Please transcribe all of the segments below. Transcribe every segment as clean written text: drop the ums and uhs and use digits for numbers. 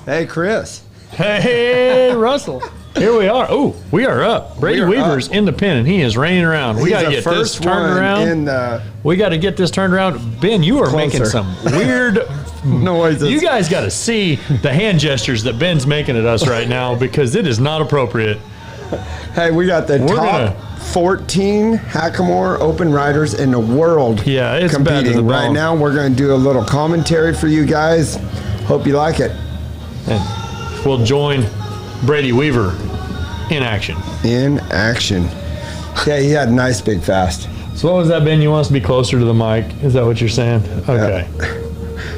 Hey, Chris. Hey, Russell. Here we are. Oh, we are up. Brady Weaver's in the pen, and he is reining around. We got to get this turned around. We got to get this turned around. Ben, you are making some weird noises. You guys got to see the hand gestures that Ben's making at us right now because it is not appropriate. Hey, we got the top 14 Hackamore open riders in the world competing right now. We're going to do a little commentary for you guys. Hope you like it. And we'll join Brady Weaver in action. In action. Yeah, he had a nice big fast. So what was that, Ben? You want us to be closer to the mic? Is that what you're saying? Okay.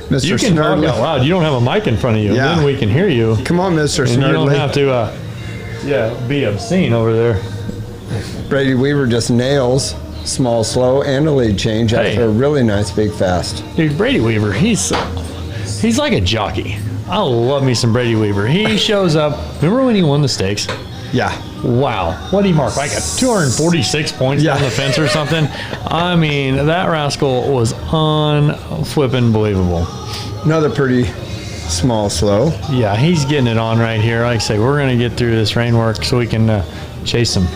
Mr. You can talk out loud. You don't have a mic in front of you. Yeah. Then we can hear you. Come on, Mr. Snurdly. You don't have to be obscene over there. Brady Weaver just nails small, slow, and a lead change after a really nice big fast. Dude, Brady Weaver, he's like a jockey. I love me some Brady Weaver. He shows up. Remember when he won the stakes? Yeah. Wow. What did he mark? Like a 246 points down the fence or something? I mean, that rascal was unflippin' believable. Another pretty small, slow. Yeah, he's getting it on right here. Like I say, we're going to get through this rain work so we can chase some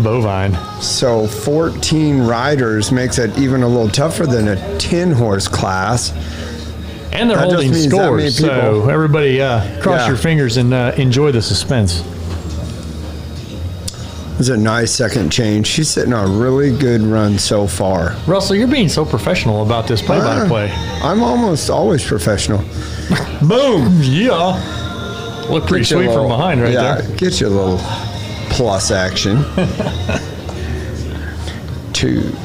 bovine. So 14 riders makes it even a little tougher than a 10-horse class. And they're holding scores, so everybody cross your fingers and enjoy the suspense. It's a nice second change. She's sitting on a really good run so far. Russell, you're being so professional about this play-by-play. I'm almost always professional. Boom! Yeah. Look pretty sweet from behind right there. Yeah, get you a little plus action. 2.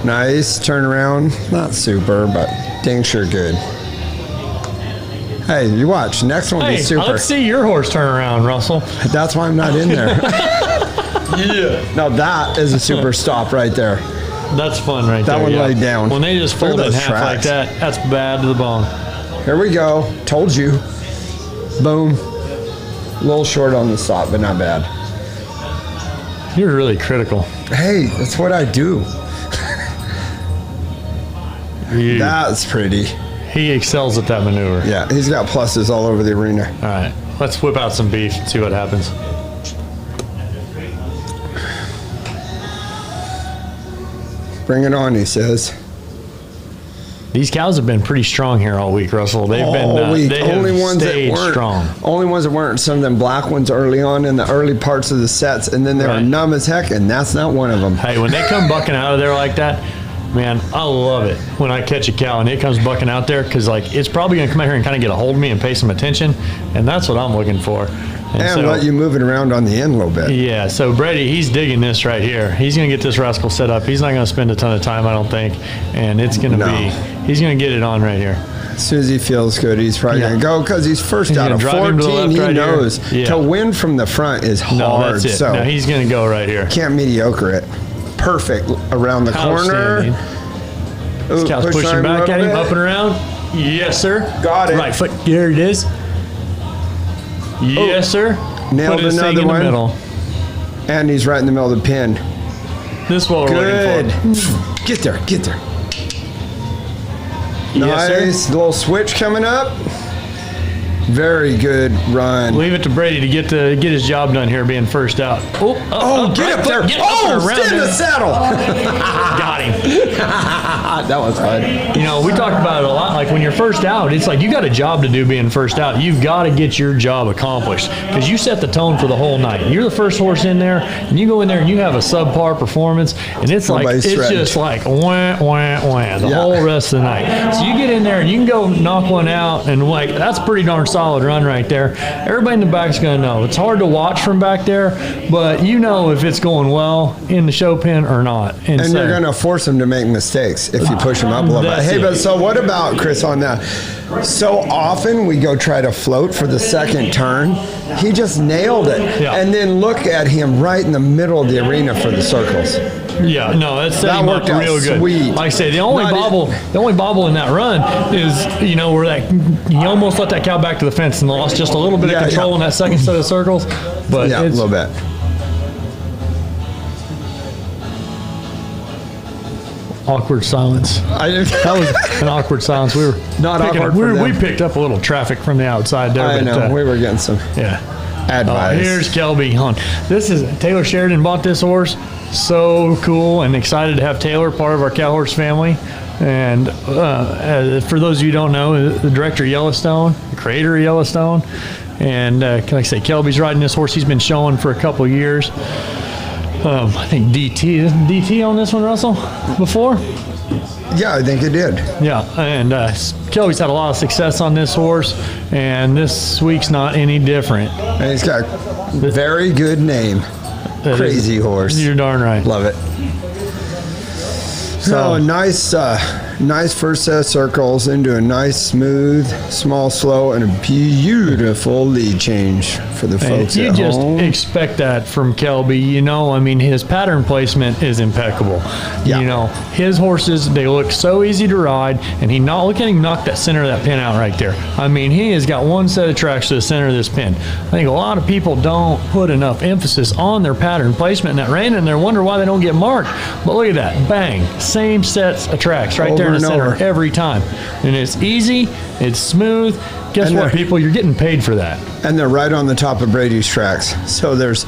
Nice turnaround. Not super, but dang sure good. Hey, you watch. Next one will be super. Let's see your horse turn around, Russell. That's why I'm not in there. No, that is a super stop right there. That's fun right there. That one laid down. When they just fold in half like that, that's bad to the bone. Here we go. Told you. Boom. A little short on the stop, but not bad. You're really critical. Hey, that's what I do. That's pretty. He excels at that maneuver. Yeah, he's got pluses all over the arena. All right, let's whip out some beef and see what happens. Bring it on, he says. These cows have been pretty strong here all week, Russell. They've been strong. Only ones that weren't some of them black ones early on in the early parts of the sets, and then they were numb as heck, and that's not one of them. Hey, when they come bucking out of there like that, man, I love it when I catch a cow and it comes bucking out there because, like, it's probably going to come out here and kind of get a hold of me and pay some attention, and that's what I'm looking for. And let you move it around on the end a little bit. Yeah, so Brady, he's digging this right here. He's going to get this rascal set up. He's not going to spend a ton of time, I don't think, and it's going to he's going to get it on right here. As soon as he feels good, he's probably going to go because he's first out of 14. He knows to win from the front is hard. No, that's it. So now he's going to go right here. Can't mediocre it. Perfect around the corner. This cow's pushing back at him, up and around. Yes, sir. Got it. Right foot. There it is. Yes, sir. Nailed another one. Middle. And he's right in the middle of the pin. This is what we're looking for. Get there. Get there. Yes, nice. Little switch coming up. Very good run. Leave it to Brady to get his job done here, being first out. Get up there. Stay in the saddle. Got him. That was fun. You know, we talked about it a lot. Like, when you're first out, it's like you got a job to do being first out. You've got to get your job accomplished because you set the tone for the whole night. You're the first horse in there, and you go in there and you have a subpar performance, and it's like just like wah, wah, wah the whole rest of the night. So you get in there and you can go knock one out, and like that's pretty darn solid run right there. Everybody in the back's going to know. It's hard to watch from back there, but you know if it's going well in the show pen or not. And so, you're going to force them to make mistakes if you push them up a little bit. Hey, but so what about, Chris, on that? So often we go try to float for the second turn. He just nailed it. Yeah. And then look at him right in the middle of the arena for the circles. Yeah, no, that worked out real good. Sweet. Like I say, the only bobble in that run is, you know, where he almost let that cow back to the fence and lost just a little bit of control in that second set of circles. But a little bit. Awkward silence. That was an awkward silence. We were not awkward. We picked up a little traffic from the outside there. I know. We were getting some. Yeah. Advice. Here's Kelby. This is Taylor Sheridan bought this horse. So cool and excited to have Taylor part of our cow horse family. And for those of you who don't know, the director of Yellowstone, the creator of Yellowstone. And like I say, Kelby's riding this horse. He's been showing for a couple years. I think DT. Isn't DT on this one, Russell, before? Yeah, I think it did. Yeah, and Kelby's had a lot of success on this horse, and this week's not any different. And he's got a very good name. Crazy horse. You're darn right. Love it. So nice first set of circles into a nice, smooth, small, slow, and a beautiful lead change for the folks at home. You just expect that from Kelby. You know, I mean, his pattern placement is impeccable. Yeah. You know, his horses, they look so easy to ride, and look at him knock that center of that pin out right there. I mean, he has got one set of tracks to the center of this pin. I think a lot of people don't put enough emphasis on their pattern placement in that rein, and they wonder why they don't get marked. But look at that. Bang. Same sets of tracks right there in the center every time. And it's easy, it's smooth. Guess what, people? You're getting paid for that. And they're right on the top of Brady's tracks. So there's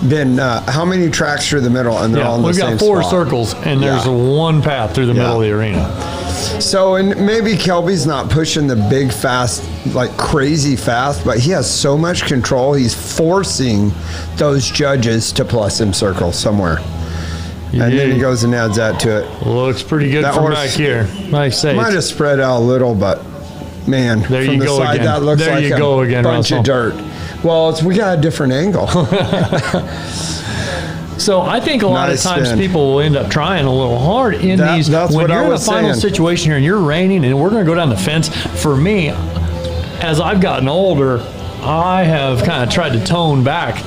been how many tracks through the middle, and they're all in the same spot. We've got 4 circles, and there's one path through the middle of the arena. So, and maybe Kelby's not pushing the big fast, like crazy fast, but he has so much control, he's forcing those judges to plus him circles somewhere. And then he goes and adds that to it. Looks pretty good from back here. Like I say, might have spread out a little, but man, there from you the go side, again. that looks there like you a go again, bunch Russell. of dirt. Well, we got a different angle. So I think a lot of times people will end up trying a little hard in these. That's when what you're I in a was final saying. situation here and you're reining and we're going to go down the fence, for me, as I've gotten older, I have kind of tried to tone back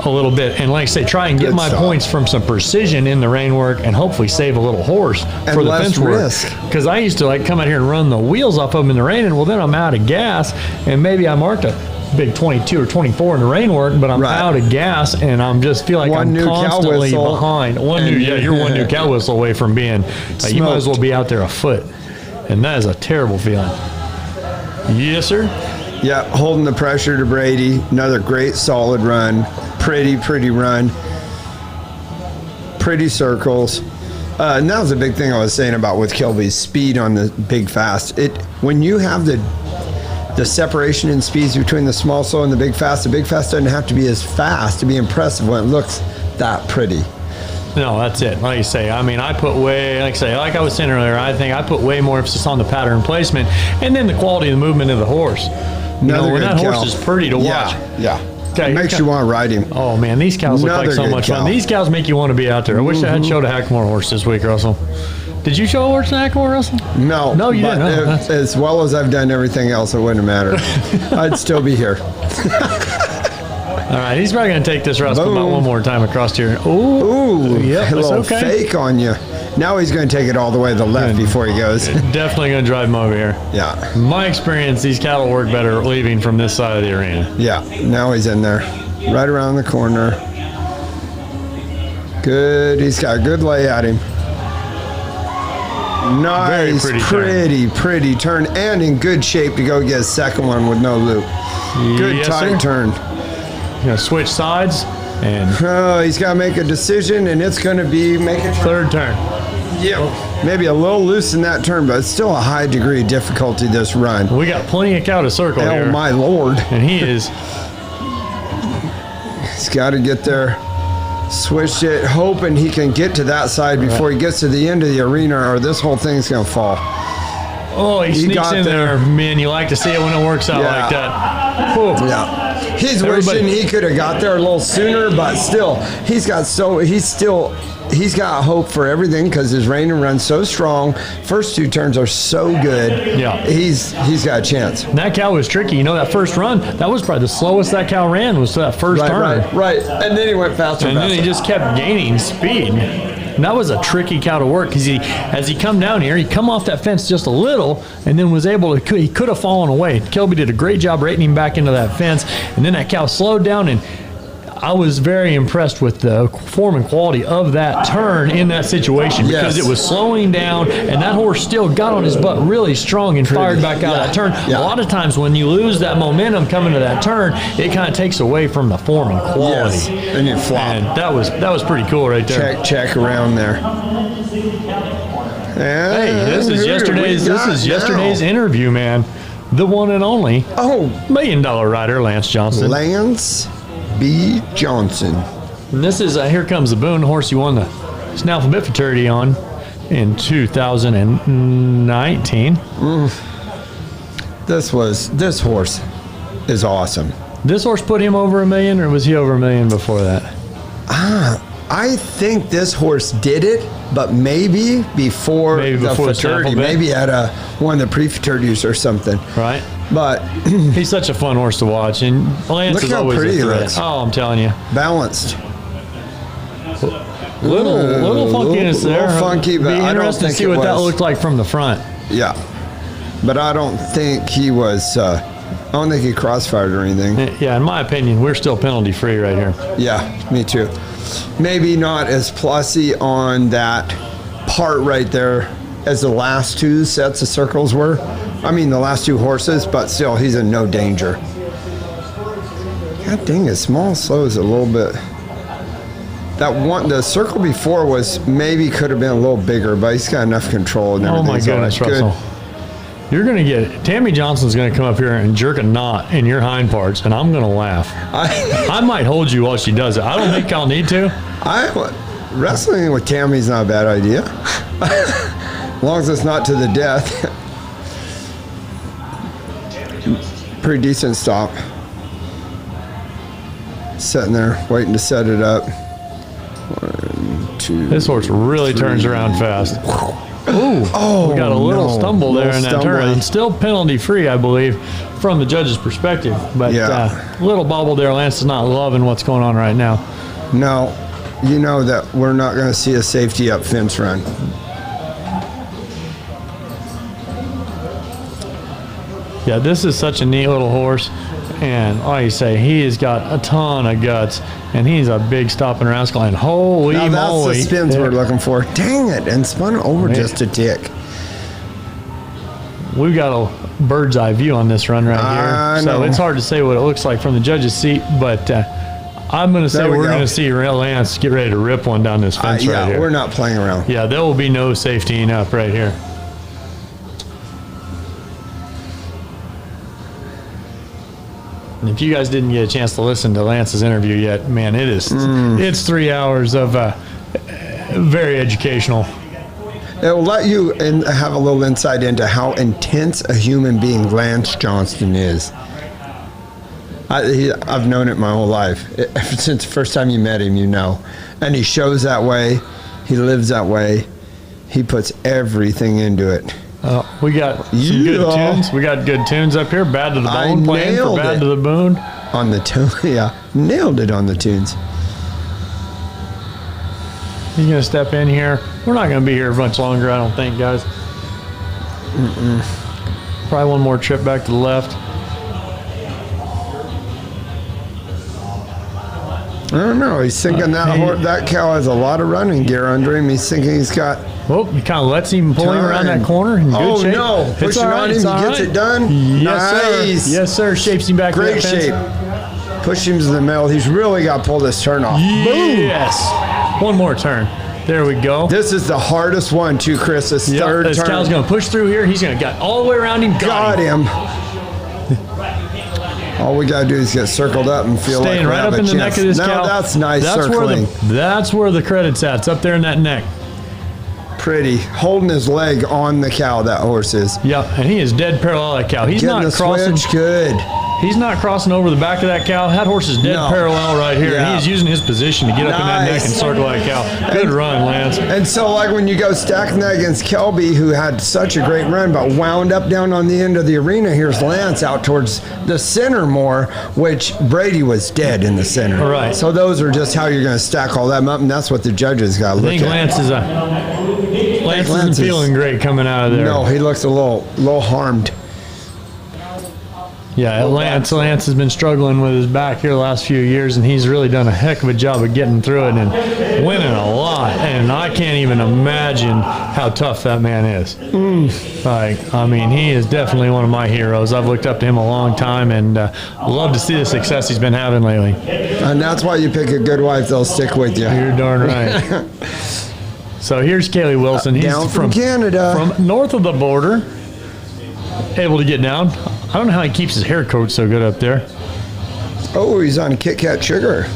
a little bit and, like I say, try and get my points from some precision in the rein work and hopefully save a little horse for the fence work. Because I used to like come out here and run the wheels off of them in the rein, and well, then I'm out of gas, and maybe I marked a big 22 or 24 in the rein work, but I'm out of gas, and I'm just feel like I'm constantly behind. You're one new cow whistle away from being. You might as well be out there a foot, and that is a terrible feeling. Yes, sir. Yeah, holding the pressure to Brady. Another great solid run. Pretty run. Pretty circles. And that was a big thing I was saying about with Kelby's speed on the big fast. When you have the separation in speeds between the small slow and the big fast doesn't have to be as fast to be impressive when it looks that pretty. No, that's it. Like you say, I mean, I put way, like I was saying earlier, I think I put way more emphasis on the pattern placement and then the quality of the movement of the horse. When that horse is pretty to watch. Yeah. It makes you want to ride him. Oh, man, these cows look like so much fun. These cows make you want to be out there. I wish I had showed a Hackamore horse this week, Russell. Did you show a horse in Hackamore, Russell? No. No, you didn't. As well as I've done everything else, it wouldn't matter. I'd still be here. All right, he's probably going to take this Russell about one more time across here. Ooh, yep, a little fake on you. Now he's going to take it all the way to the left before he goes. Definitely going to drive him over here. Yeah. In my experience, these cattle work better leaving from this side of the arena. Yeah, now he's in there. Right around the corner. Good. He's got a good lay at him. Nice, pretty turn, and in good shape to go get a second one with no loop. Good tight turn. Gonna switch sides, and he's got to make a decision, and it's going to be third turn. Yeah, maybe a little loose in that turn, but it's still a high degree of difficulty this run. We got plenty of cow to circle here. Oh my Lord! And he is. He's got to get there. Switched it, hoping he can get to that side before he gets to the end of the arena, or this whole thing's going to fall. Oh, he sneaks in there. Man, you like to see it when it works out like that. Whew. Yeah. He's wishing he could have got there a little sooner, but still, he's got hope for everything because his rein and run's so strong. First 2 turns are so good. Yeah. He's got a chance. And that cow was tricky. That first run, that was probably the slowest that cow ran was that first turn. Right. And then he went faster. And then he just kept gaining speed. And that was a tricky cow to work because as he come down here, he come off that fence just a little and then was able to, he could have fallen away. Kelby did a great job rating him back into that fence. And then that cow slowed down, and I was very impressed with the form and quality of that turn in that situation because it was slowing down, and that horse still got on his butt really strong and fired back out of that turn. A lot of times when you lose that momentum coming to that turn, it kind of takes away from the form and quality. And you flop. And that was pretty cool right there. Check around there. Hey, this is yesterday's interview, man. The one and only $1 million rider, Lance Johnson. Lance B. Johnson. And this is Here Comes the Boone horse you won the Snaffle Bit Fraternity on in 2019. This horse is awesome. This horse put him over $1 million, or was he over $1 million before that? I think this horse did it, but maybe before the fraternity, maybe at one of the pre-fraternities or something. Right. But he's such a fun horse to watch, and Lance is always a threat. Oh, I'm telling you, balanced. Little funkiness there. Little funky, but I don't think to see what that looked like from the front. Yeah, but I don't think he was. I don't think he crossfired or anything. Yeah, in my opinion, we're still penalty free right here. Yeah, me too. Maybe not as plussy on that part right there as the last two sets of circles were. I mean, the last two horses, but still, he's in no danger. God dang it, small slow is a little bit. The circle before could have been a little bigger, but he's got enough control and everything. Oh my goodness, Russell. You're going to get Tammy Johnson's going to come up here and jerk a knot in your hind parts, and I'm going to laugh. I might hold you while she does it. I don't think I'll need to. Wrestling with Tammy's not a bad idea, as long as it's not to the death. Pretty decent stop. Sitting there waiting to set it up. 1, 2. This horse really turns around fast. Ooh, we got a little stumble there in that turn. And still penalty free, I believe, from the judge's perspective. But little bobble there. Lance is not loving what's going on right now. No, you know that we're not going to see a safety up fence run. Yeah, this is such a neat little horse. And like you say, he has got a ton of guts, and he's a big stopping rascal. And holy moly. That's the spins we're looking for. Dang it, and spun over just a tick. We've got a bird's eye view on this run right here. So it's hard to say what it looks like from the judge's seat, but I'm going to say we're going to see Lance get ready to rip one down this fence right here. We're not playing around. Yeah, there will be no safetying up right here. And if you guys didn't get a chance to listen to Lance's interview yet, man, it's 3 hours of very educational. It will let you have a little insight into how intense a human being Lance Johnson is. I've known it my whole life. Ever since the first time you met him, you know. And he shows that way. He lives that way. He puts everything into it. We got some good tunes. We got good tunes up here. Bad to the Bone playing for Bad to the Boone. On the tune, nailed it on the tunes. He's going to step in here. We're not going to be here much longer, I don't think, guys. Probably one more trip back to the left. I don't know. He's thinking that cow has a lot of running gear under him. He's thinking he's got. Oh, he kind of lets him pull him around that corner. In good shape. No. Pushing on him. He gets it done. Yes, sir. Yes, sir. Shapes him back. Great shape. Push him to the middle. He's really got to pull this turn off. Yes. One more turn. There we go. This is the hardest one, too, Chris. This third turn. This cow's going to push through here. He's going to get all the way around him. Got him. All we got to do is get circled up and feel staying like right up in the neck of this cow. That's nice circling. That's where the credit's at. It's up there in that neck. Pretty. Holding his leg on the cow, that horse is. Yeah, and he is dead parallel that cow. He's not crossing. Good. He's not crossing over the back of that cow. That horse is dead parallel right here. And he is using his position to get up in that neck and circle that cow. Good run, Lance. And so, like, when you go stacking that against Kelby, who had such a great run, but wound up down on the end of the arena, here's Lance out towards the center more, which Brady was dead in the center. Right. So those are just how you're going to stack all that up, and that's what the judges got to look at. I think Lance isn't feeling great coming out of there. No, he looks a little harmed. Yeah, Lance has been struggling with his back here the last few years, and he's really done a heck of a job of getting through it and winning a lot. And I can't even imagine how tough that man is. He is definitely one of my heroes. I've looked up to him a long time, and love to see the success he's been having lately. And that's why you pick a good wife; they'll stick with you. You're darn right. So here's Kaylee Wilson. He's down from Canada, from north of the border, able to get down. I don't know how he keeps his hair coat so good up there. Oh, he's on Kit Kat Sugar.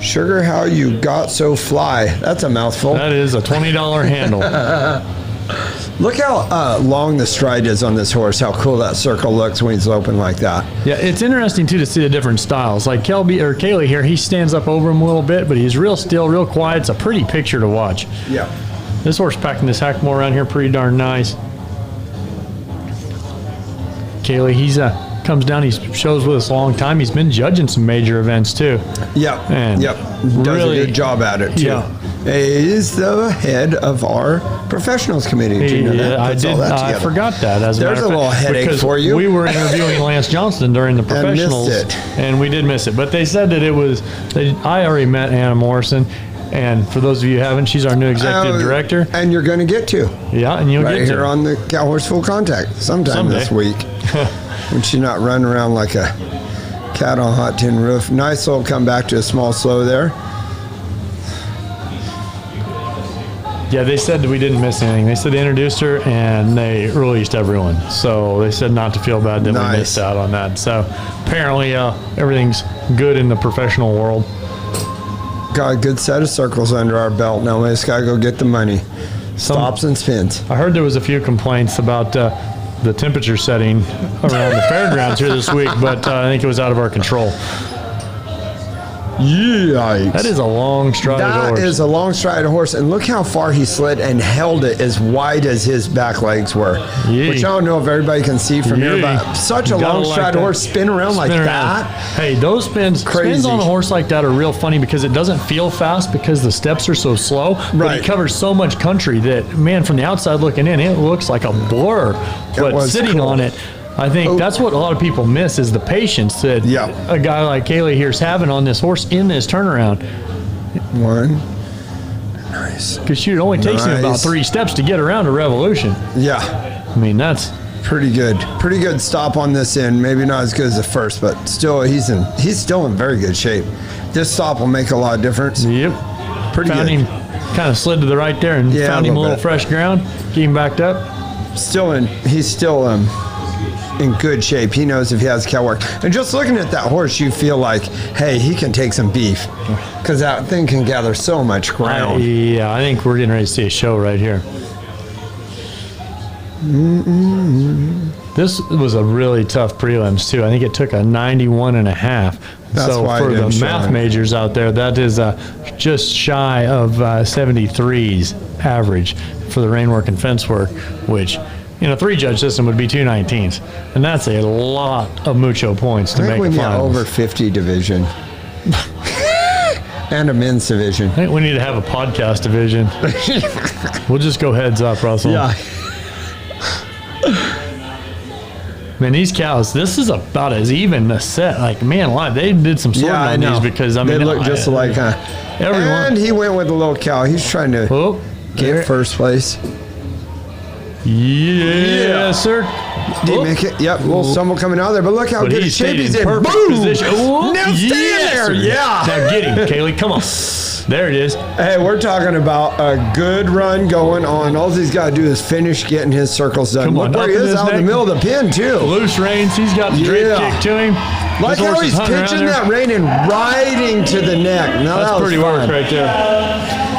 Sugar, how you got so fly. That's a mouthful. That is a $20 handle. Look how long the stride is on this horse, how cool that circle looks when he's open like that. Yeah, it's interesting, too, to see the different styles. Like Kaylee here, he stands up over him a little bit, but he's real still, real quiet. It's a pretty picture to watch. Yeah. This horse packing this Hackamore around here pretty darn nice. Kaylee, he's comes down. He shows with us a long time. He's been judging some major events too. Yep. And does really, a good job at it too. Yeah. He's the head of our professionals committee. Did you know that? I forgot that. There's a little headache for you. We were interviewing Lance Johnston during the professionals, and we did miss it. But they said that it was. I already met Anna Morrison. And for those of you who haven't, she's our new executive director. And you're going to get to. Yeah, and you'll get to. Right here on the Cow Horse Full Contact sometime this week. When she's not running around like a cat on a hot tin roof. Nice little come back to a small slow there. Yeah, they said that we didn't miss anything. They said they introduced her and they released everyone. So they said not to feel bad that we missed out on that. So apparently everything's good in the professional world. Got a good set of circles under our belt. Now we just got to go get the money. Stops and spins. I heard there was a few complaints about the temperature setting around the fairgrounds here this week, but I think it was out of our control. Yikes. That is a long strided horse. That is a long strided horse, and look how far he slid and held it as wide as his back legs were. Which I don't know if everybody can see from here, but such a long strided horse spin around like that. Hey, those spins on a horse like that are real funny because it doesn't feel fast because the steps are so slow, but he covers so much country that, man, from the outside looking in, it looks like a blur. But sitting on it, I think that's what a lot of people miss is the patience that a guy like Kaylee here is having on this horse in this turnaround. One. Nice. Because it only takes him about 3 steps to get around a revolution. Yeah. I mean, that's pretty good. Pretty good stop on this end. Maybe not as good as the first, but still, he's still in very good shape. This stop will make a lot of difference. Yep. Pretty good. Found him, kind of slid to the right there and found him a little fresh ground. Keep him backed up. He's still in good shape. He knows if he has cow work. And just looking at that horse, you feel like, hey, he can take some beef because that thing can gather so much ground. I think we're getting ready to see a show right here. This was a really tough prelims too. I think it took a 91.5. So for the math majors out there, that is just shy of 73's average for the rein work and fence work, which in a 3-judge system would be 2 19s, and that's a lot of mucho points to make the finals. Over 50 division and a men's division. I think we need to have a podcast division. We'll just go heads up, Russell. Yeah. Man, these cows, this is about as even a set. Like, man, alive, they did some sorting on these because, I mean, they look just alike, huh? Everyone. And he went with a little cow. He's trying to get first place. Yes, sir. Did he make it? Yep, a little stumble coming out there, but look how good a shape he's in. Perfect position. Now stay there. Yeah. Now get him, Kaylee. Come on. There it is. Hey, we're talking about a good run going on. All he's got to do is finish getting his circles done. Look where he is out in the middle of the pen, too. Loose reins. He's got the drape kick to him. Like how he's pitching that rein and riding to the neck. Now that's pretty work right there.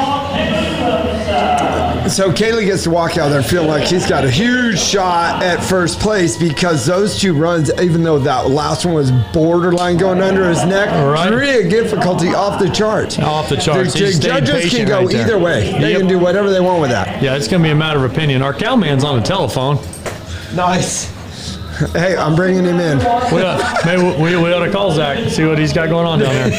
So Kaylee gets to walk out there feeling like he's got a huge shot at first place because those 2 runs, even though that last one was borderline going under his neck, really difficulty off the charts. Off the charts. The judges can go either way. They can do whatever they want with that. Yeah, it's going to be a matter of opinion. Our cowman's on the telephone. Nice. Hey, I'm bringing him in. Maybe we ought to call Zach, see what he's got going on down there.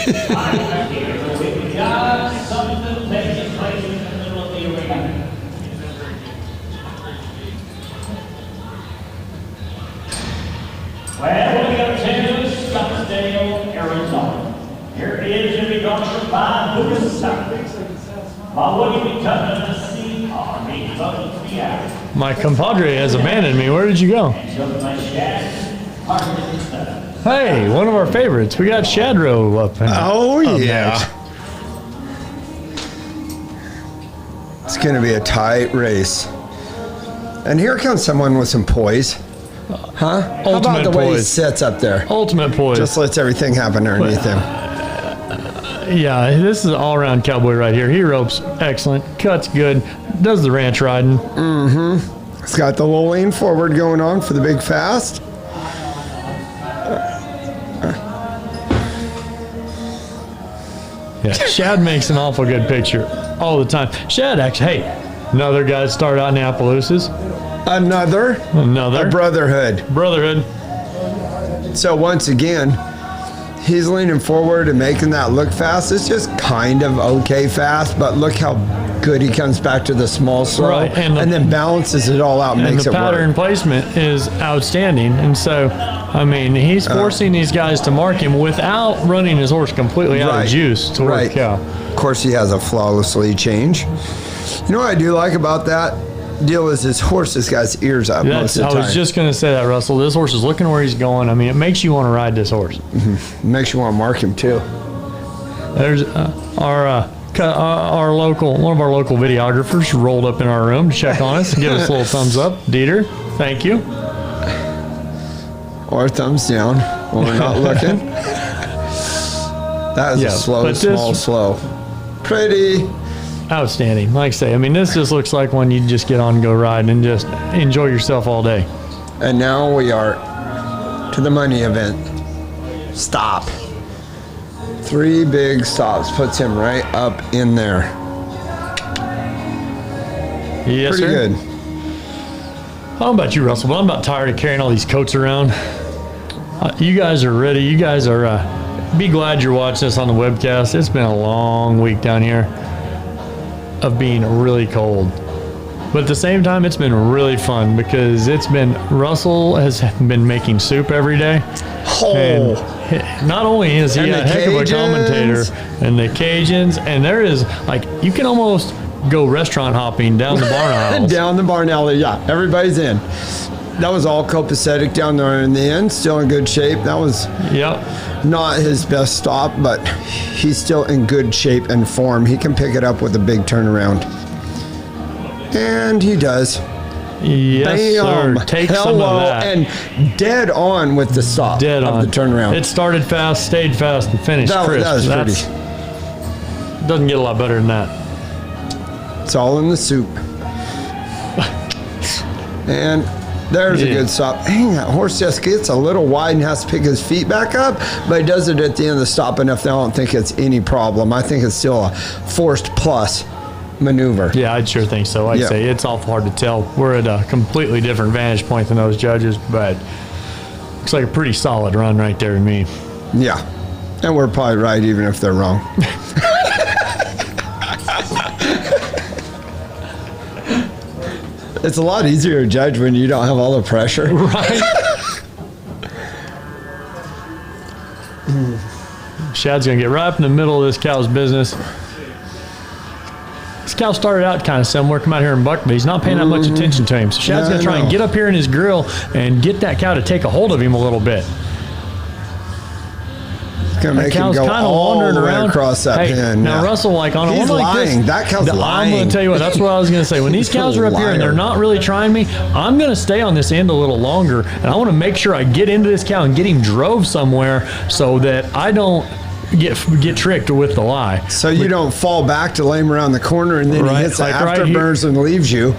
Well, My compadre has abandoned me. Where did you go? Hey, one of our favorites. We got Shadrow up. Yeah. Next. It's going to be a tight race. And here comes someone with some poise. Huh? How about the way he sits up there? Ultimate poise. Just lets everything happen underneath him. Yeah, this is an all-around cowboy right here. He ropes excellent, cuts good, does the ranch riding. Mm-hmm. It's got the little lean forward going on for the big fast. Yeah, Shad makes an awful good picture all the time. Shad actually, hey, another guy that started out in Appaloosas. Another. A brotherhood. So once again, he's leaning forward and making that look fast. It's just kind of okay fast, but look how good he comes back to the small slow, right, and then balances it all out and makes it work. And the pattern placement is outstanding. And so, I mean, he's forcing these guys to mark him without running his horse completely out of juice toward the cow. Of course, he has a flawless lead change. You know what I do like about that deal is his horse has got his ears up most of the time. I was just going to say that, Russell. This horse is looking where he's going. I mean, it makes you want to ride this horse. Mm-hmm. It makes you want to mark him, too. There's our local, one of our local videographers rolled up in our room to check on us and give us a little thumbs up. Dieter, thank you. Or thumbs down when we're not looking. That is a slow, slow. Pretty. Outstanding. Like I say, I mean, this just looks like one you just get on and go ride and just enjoy yourself all day. And now we are to the money event. Stop. 3 big stops. Puts him right up in there. Yes, Pretty sir. good. I don't know about you, Russell, but I'm about tired of carrying all these coats around. You guys are ready. You guys are, be glad you're watching this on the webcast. It's been a long week down here of being really cold. But at the same time, it's been really fun because Russell has been making soup every day. And not only is he a heck of a commentator, and the Cajuns, and there is, like, you can almost go restaurant hopping down the barn aisles. Down the barn alley, yeah. Everybody's in. That was all copacetic down there in the end. Still in good shape. That was not his best stop, but he's still in good shape and form. He can pick it up with a big turnaround. And he does. Yes, Bam. sir. Take some of that. And dead on with the stop dead of on. The turnaround. It started fast, stayed fast, and finished crisp. That was pretty. Doesn't get a lot better than that. It's all in the soup. And there's a good stop. Dang, that horse just gets a little wide and has to pick his feet back up, but he does it at the end of the stop enough that I don't think it's any problem. I think it's still a forced plus maneuver. Yeah, I'd sure think so. I'd say it's awful hard to tell. We're at a completely different vantage point than those judges, but looks like a pretty solid run right there to me. Yeah, and we're probably right even if they're wrong. It's a lot easier to judge when you don't have all the pressure. Right. Shad's going to get right up in the middle of this cow's business. This cow started out kind of somewhere, come out here and buck, but he's not paying that much attention to him. So Shad's going to try and get up here in his grill and get that cow to take a hold of him a little bit. Gonna make him go all the way across that pen. Now, Russell, like on a one like this, that cow's lying. I'm going to tell you what, that's what I was going to say. When these cows are up here and they're not really trying me, I'm going to stay on this end a little longer, and I want to make sure I get into this cow and get him drove somewhere so that I don't get tricked with the lie. So you don't fall back to lay him around the corner and then he hits the afterburners and leaves you.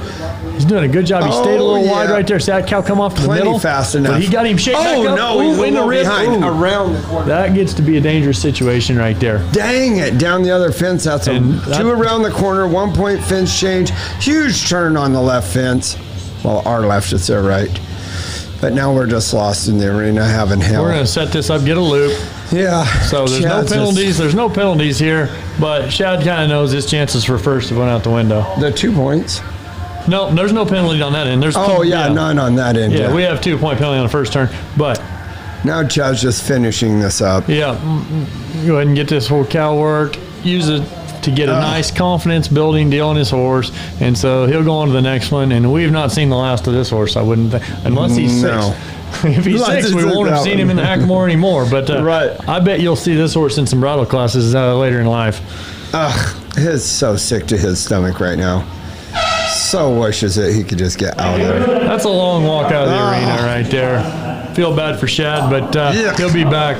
He's doing a good job. He stayed a little wide right there. See that cow come off to the middle? Fast enough. But he got him shaped back up. No, he's in the behind. Around the corner. That gets to be a dangerous situation right there. Dang it. Down the other fence. That's two around the corner, 1 point fence change. Huge turn on the left fence. Well, our left, it's their right. But now we're just lost in the arena having hell. We're going to set this up, get a loop. Yeah. So there's no penalties. There's no penalties here, but Shad kind of knows his chances for first have went out the window. The 2 points? No, there's no penalty on that end. There's none on that end. Yeah, we have 2 point penalty on the first turn, but Now Chad's just finishing this up. Yeah, go ahead and get this whole cow worked. Use it to get a nice confidence building deal on his horse, and so he'll go on to the next one. And we've not seen the last of this horse, I wouldn't think, unless he's 6. If he's 6, we won't have seen him in the Hackamore anymore. But I bet you'll see this horse in some bridle classes later in life. He's so sick to his stomach right now. So wishes that he could just get out of there. That's a long walk out of the arena right there. Feel bad for Shad, but he'll be back.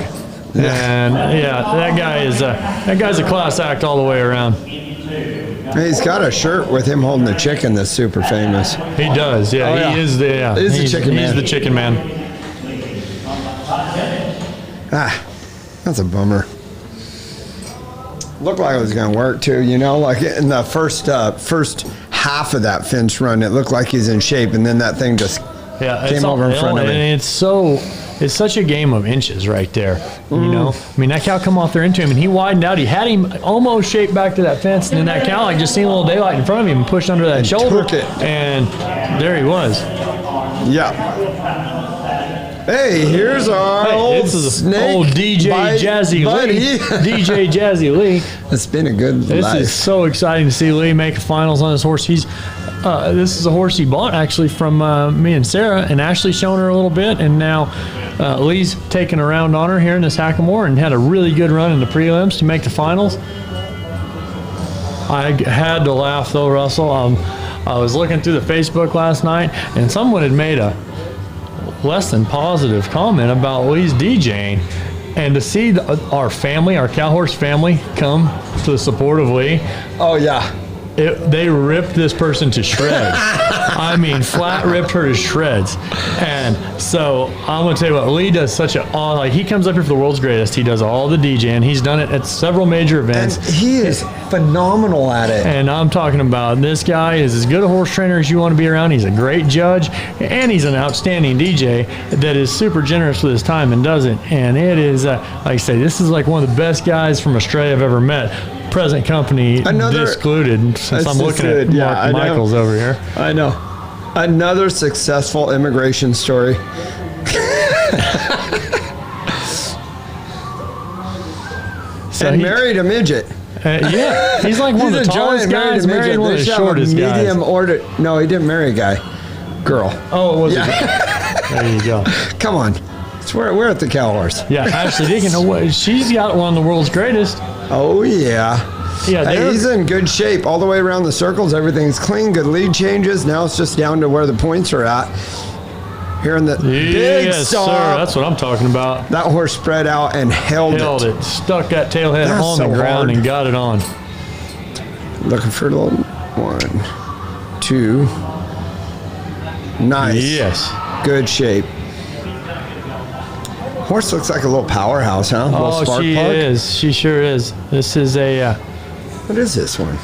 And that guy's a class act all the way around. He's got a shirt with him holding the chicken that's super famous. He does, He is the He's the chicken man. He's the chicken man. That's a bummer. Looked like it was going to work too, like in the first half of that fence run, it looked like he's in shape, and then that thing just came over in front of him. And it's such a game of inches right there, I mean, that cow come off there into him, and he widened out. He had him almost shaped back to that fence, and then that cow just seen a little daylight in front of him and pushed under that shoulder, and there he was. Yeah. Hey, here's our old snake old DJ Jazzy Lee. DJ Jazzy Lee. It's been a good This life. is so exciting to see Lee make a finals on this horse. This is a horse he bought actually from me and Sarah, and Ashley's shown her a little bit, and now Lee's taken a round on her here in this Hackamore and had a really good run in the prelims to make the finals. I had to laugh though, Russell. I was looking through the Facebook last night, and someone had made a less than positive comment about Lee's DJing, and to see our family, our cow horse family, come to the support of Lee. Oh yeah. They ripped this person to shreds. I mean, flat ripped her to shreds. And so I'm going to tell you what, Lee does he comes up here for the world's greatest. He does all the DJing. He's done it at several major events. And he is phenomenal at it. And I'm talking about this guy is as good a horse trainer as you want to be around. He's a great judge, and he's an outstanding DJ that is super generous with his time and does it. And it is, like I say, this is like one of the best guys from Australia I've ever met. Present company discluded, since I'm looking at Mark Michaels over here. I know. Another successful immigration story. And married a midget. He's like one of the tallest guys, married one of the shortest guys. No, he didn't marry a guy. Girl. Oh, it was a guy. There you go. Come on. We're at the cow horse. Yeah, Ashley Deacon, she's got one of the world's greatest. Oh, yeah. Yeah, he's in good shape all the way around the circles. Everything's clean, good lead changes. Now it's just down to where the points are at. Here in the big stop. Sir, that's what I'm talking about. That horse spread out and held it. Stuck that tail head on the ground and got it on. Looking for a little 1, 2. Nice. Yes. Good shape. Horse looks like a little powerhouse, huh? Oh, she is. She sure is. This is a... what is this one?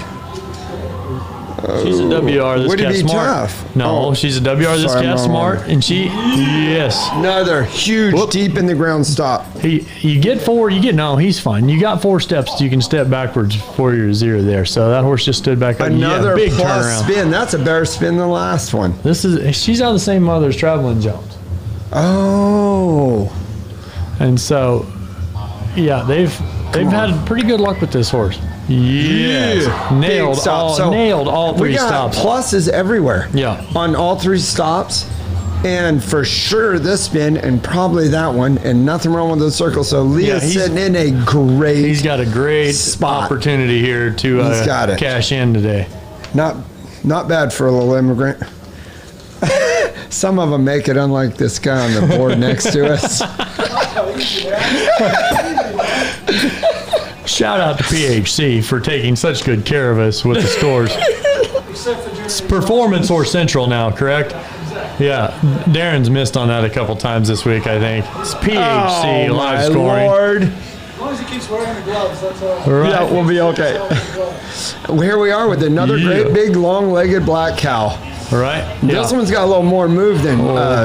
She's a WR. This would it cat's be smart. Tough? No, she's a WR. This cat's smart, and she... Yes. Another huge, deep in the ground stop. You get 4. He's fine. You got 4 steps. You can step backwards before you're 0 there. So that horse just stood back up. Another big plus turnaround. spin. That's a better spin than the last one. She's out of the same mother as Traveling Jones. Oh. And so, they've had pretty good luck with this horse. Yes. Nailed all 3 stops. Pluses everywhere. Yeah. On all 3 stops. And for sure this spin and probably that one, and nothing wrong with the circle. So Leah's sitting in a great He's got a great opportunity here to cash in today. Not bad for a little immigrant. Some of them make it, unlike this guy on the board next to us. Shout out to PHC for taking such good care of us with the scores. It's Performance or Central now, correct? Yeah, Darren's missed on that a couple times this week, I think. It's PHC live scoring. Lord. As long as he keeps wearing the gloves, that's all. Right. Yeah, we'll be okay. Here we are with another great big long-legged black cow. Right. This one's got a little more move than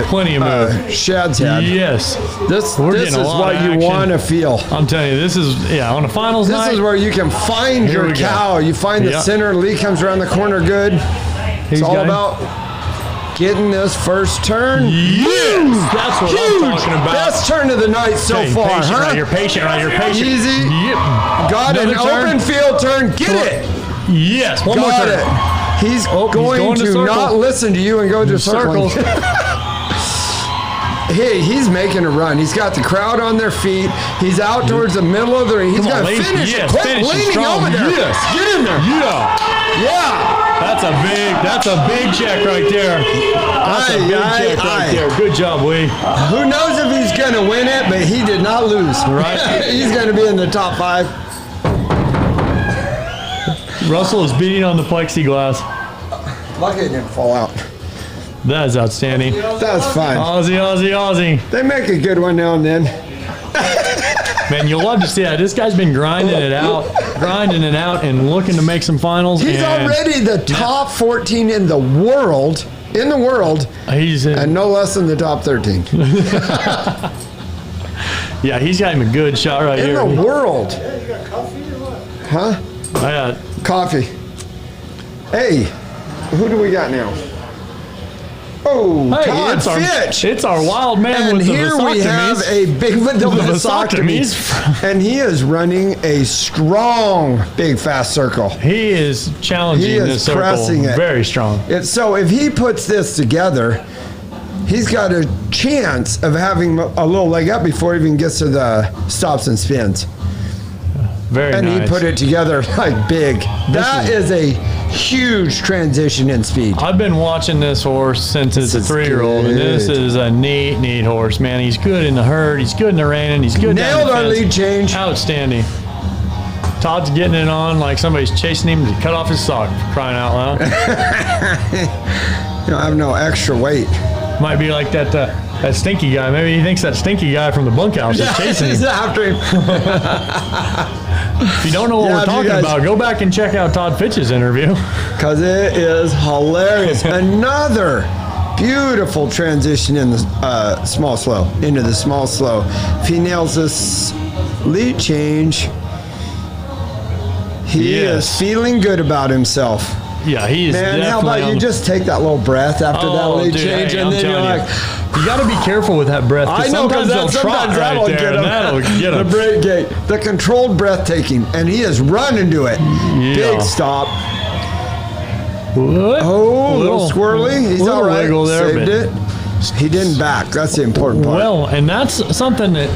plenty of move. Shad's had. Yes. This is what you want to feel. I'm telling you, this is on a finals night. This is where you can find your cow. You find the center. Lee comes around the corner good. It's all about getting this first turn. Yes, that's what I'm talking about. Best turn of the night so far, patient, huh? Right, you're patient, right? You're patient. Easy. Yep. Got Another an turn. open field turn. Get it. Yes, one more Got turn. it. He's going to circle. not listen to you and go to circles. Hey, he's making a run. He's got the crowd on their feet. He's out towards the middle of the ring. He's going to finish it. Quit leaning over there. Yes. Get in there. Yeah. That's a big check right there. That's a big check right there. Good job, Lee. Who knows if he's going to win it, but he did not lose. Right. He's going to be in the top 5. Russell is beating on the plexiglass. Lucky it didn't fall out. That is outstanding. That was fun. Aussie. They make a good one now and then. Man, you'll love to see that. This guy's been grinding it out, and looking to make some finals. He's already the top 14 in the world. He's and no less than the top 13. Yeah, he's got him a good shot right here. In the world. Yeah, you got coffee or what? Huh? I got Coffee. Hey, who do we got now? Oh, Todd Fitch. It's our wild man And with the here we have vasectomies. a big vasectomies. and he is running a strong, big, fast circle. He is challenging He is this circle pressing it. very strong. So if he puts this together, he's got a chance of having a little leg up before he even gets to the stops and spins. Very And nice. he put it together like big. That is a huge transition in speed. I've been watching this horse since it's a 3-year-old, and this good. is a neat horse, man. He's good in the herd. He's good in the reining. He's good down Nailed the our fence. lead change. Outstanding. Todd's getting it on like somebody's chasing him to cut off his sock, crying out loud. You don't have no extra weight. Might be like that stinky guy. Maybe he thinks that stinky guy from the bunkhouse is chasing He's him. after him. If you don't know what Yeah, we're if you talking guys- about, go back and check out Todd Fitch's interview. Because it is hilarious. Another beautiful transition in the small slow, into the small slow. If he nails this lead change, he is feeling good about himself. Yeah, he is Man, how definitely about on you just take that little breath after that lead dude, change, hey, and I'm then you're telling like, you got to be careful with that breath. I know, because they'll trot right there, and that'll get the him. break gate, the controlled breathtaking, and he is running to it. Yeah. Big stop. What? Oh, a little squirrely. He's little all right. wiggle there, Saved but- it. He didn't back. That's the important part. Well, and that's something that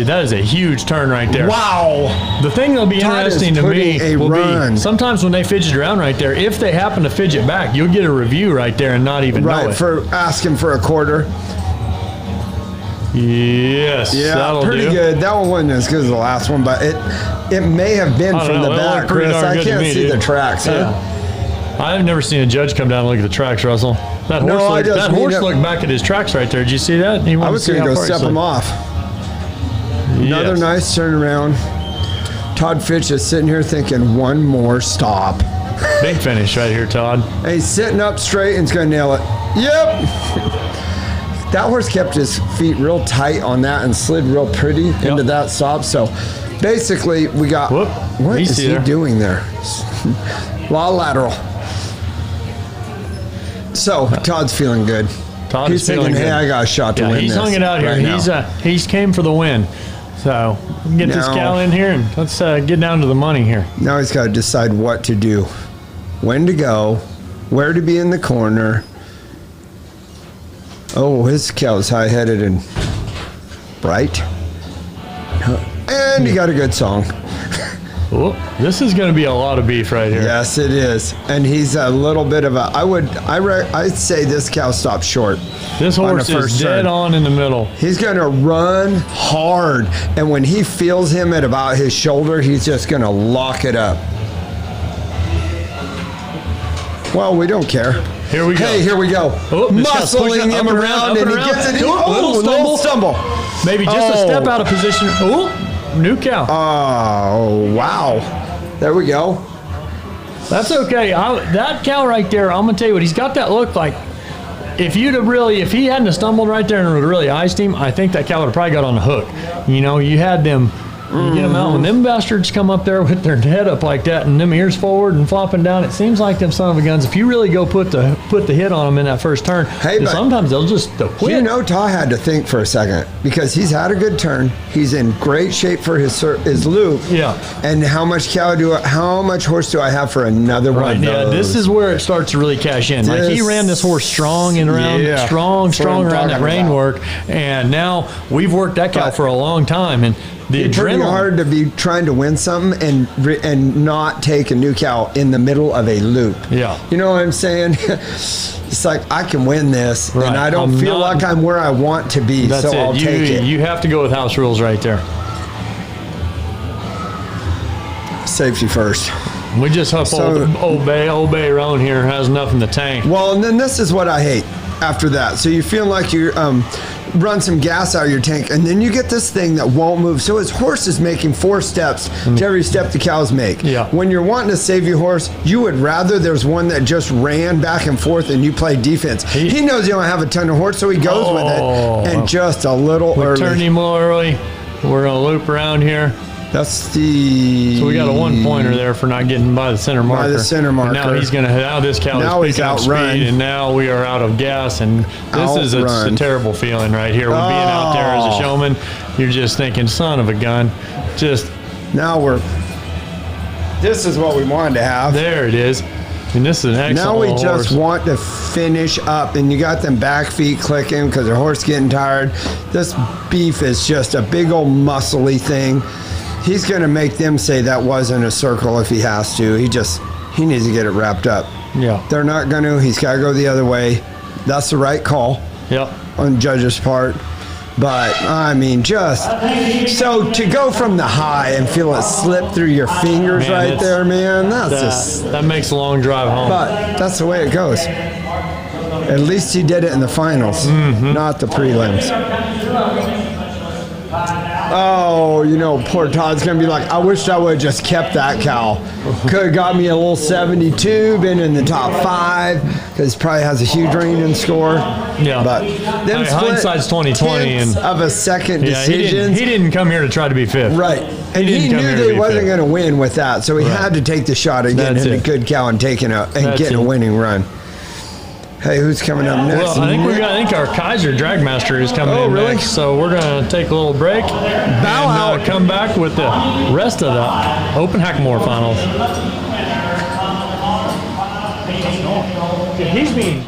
that is a huge turn right there. Wow. The thing that'll be Todd is interesting to me putting a will run. be sometimes when they fidget around right there, if they happen to fidget back, you'll get a review right there and not even know Right, it. for asking for a quarter. Yes, Yeah, that'll pretty do. good. That one wasn't as good as the last one, but it may have been I don't from know, the it looked back, pretty Chris. darn I good to can't me, see dude. the tracks. Huh? Yeah. I've never seen a judge come down and look at the tracks, Russell. That No, horse, I just that mean horse it- looked back at his tracks right there. Did you see that? He I wanted was to see going to how go far he step him slid. off. Another Yes. nice turnaround. Todd Fitch is sitting here thinking one more stop. Big finish right here, Todd. And he's sitting up straight and he's going to nail it. Yep. That horse kept his feet real tight on that and slid real pretty into that stop. So basically, we got. Whoop. What is Easy he there. doing there? Law lateral. So Todd's feeling good. Todd He's is feeling thinking, hey, good. I got a shot to Yeah, win he's this hung it out here. right now. He's came for the win. So we can get this Now- gal in here and let's get down to the money here. Now he's got to decide what to do, when to go, where to be in the corner. Oh, his cow's high-headed and bright. And he got a good song. Oh, this is going to be a lot of beef right here. Yes, it is. And he's a little bit of a. I'd say this cow stopped short. This on the horse is first dead turn. on in the middle. He's going to run hard, and when he feels him at about his shoulder, he's just going to lock it up. Well, we don't care. Here we go. Hey, here we go. Oh, this guy's pushing Muscling him up and around, up and he around. gets it in. Oh, little stumble. Maybe just a step out of position. Oh, new cow. Oh, wow. There we go. That's okay. That cow right there, I'm gonna tell you what, he's got that look like. If he hadn't have stumbled right there and would have really iced him, I think that cow would have probably got on the hook. You know, you had them You get them out. When them bastards come up there with their head up like that and them ears forward and flopping down, it seems like them son of a guns. If you really go put the hit on them in that first turn, sometimes they'll quit. You know, Todd had to think for a second because he's had a good turn. He's in great shape for his loop. Yeah. And how much horse do I have for another one of those? Yeah, this is where it starts to really cash in. Like he ran this horse strong and around, strong around that rein work, and now we've worked that cow for a long time, and the it's pretty hard to be trying to win something and not take a new cow in the middle of a loop. Yeah. You know what I'm saying? It's like, I can win this, and I don't feel like I'm where I want to be, so I'll take it. You have to go with house rules right there. Safety first. We just hope Old Bay Roan here has enough in the tank. Well, and then this is what I hate after that. So you feel like you run some gas out of your tank, and then you get this thing that won't move. So his horse is making 4 steps to every step the cows make. Yeah. When you're wanting to save your horse, you would rather there's one that just ran back and forth and you play defense. He knows you don't have a ton of horse, so he goes with it, and just a little early. Turned him a little early. We're going to loop around here. That's the... So we got a 1-pointer there for not getting by the center marker. By the center marker. And now this cow is picking up speed, and now we are out of gas, and this is a terrible feeling right here. Being out there as a showman, you're just thinking, son of a gun. This is what we wanted to have. There it is. And this is an excellent Now we horse. just want to finish up, and you got them back feet clicking because their horse getting tired. This beef is just a big old muscly thing. He's going to make them say that wasn't a circle if he has to. He needs to get it wrapped up. Yeah. They're not going to. He's got to go the other way. That's the right call. Yep. On the judge's part. But, I mean, so to go from the high and feel it slip through your fingers there, man, that makes a long drive home. But that's the way it goes. At least he did it in the finals, not the prelims. Oh, poor Todd's going to be like, I wish I would have just kept that cow. Could have got me a little 72, been in the top 5, because probably has a huge reining score. Yeah. But them hindsight's 2020 and of a second decision. He didn't come here to try to be 5th. Right. And he knew they wasn't going to win with that, so he had to take the shot of getting a good cow and getting a winning run. Hey, who's coming up next? Well, I think our Kaiser Dragmaster is coming in next, so we're going to take a little break and come back with the rest of the Open Hackamore finals. He's being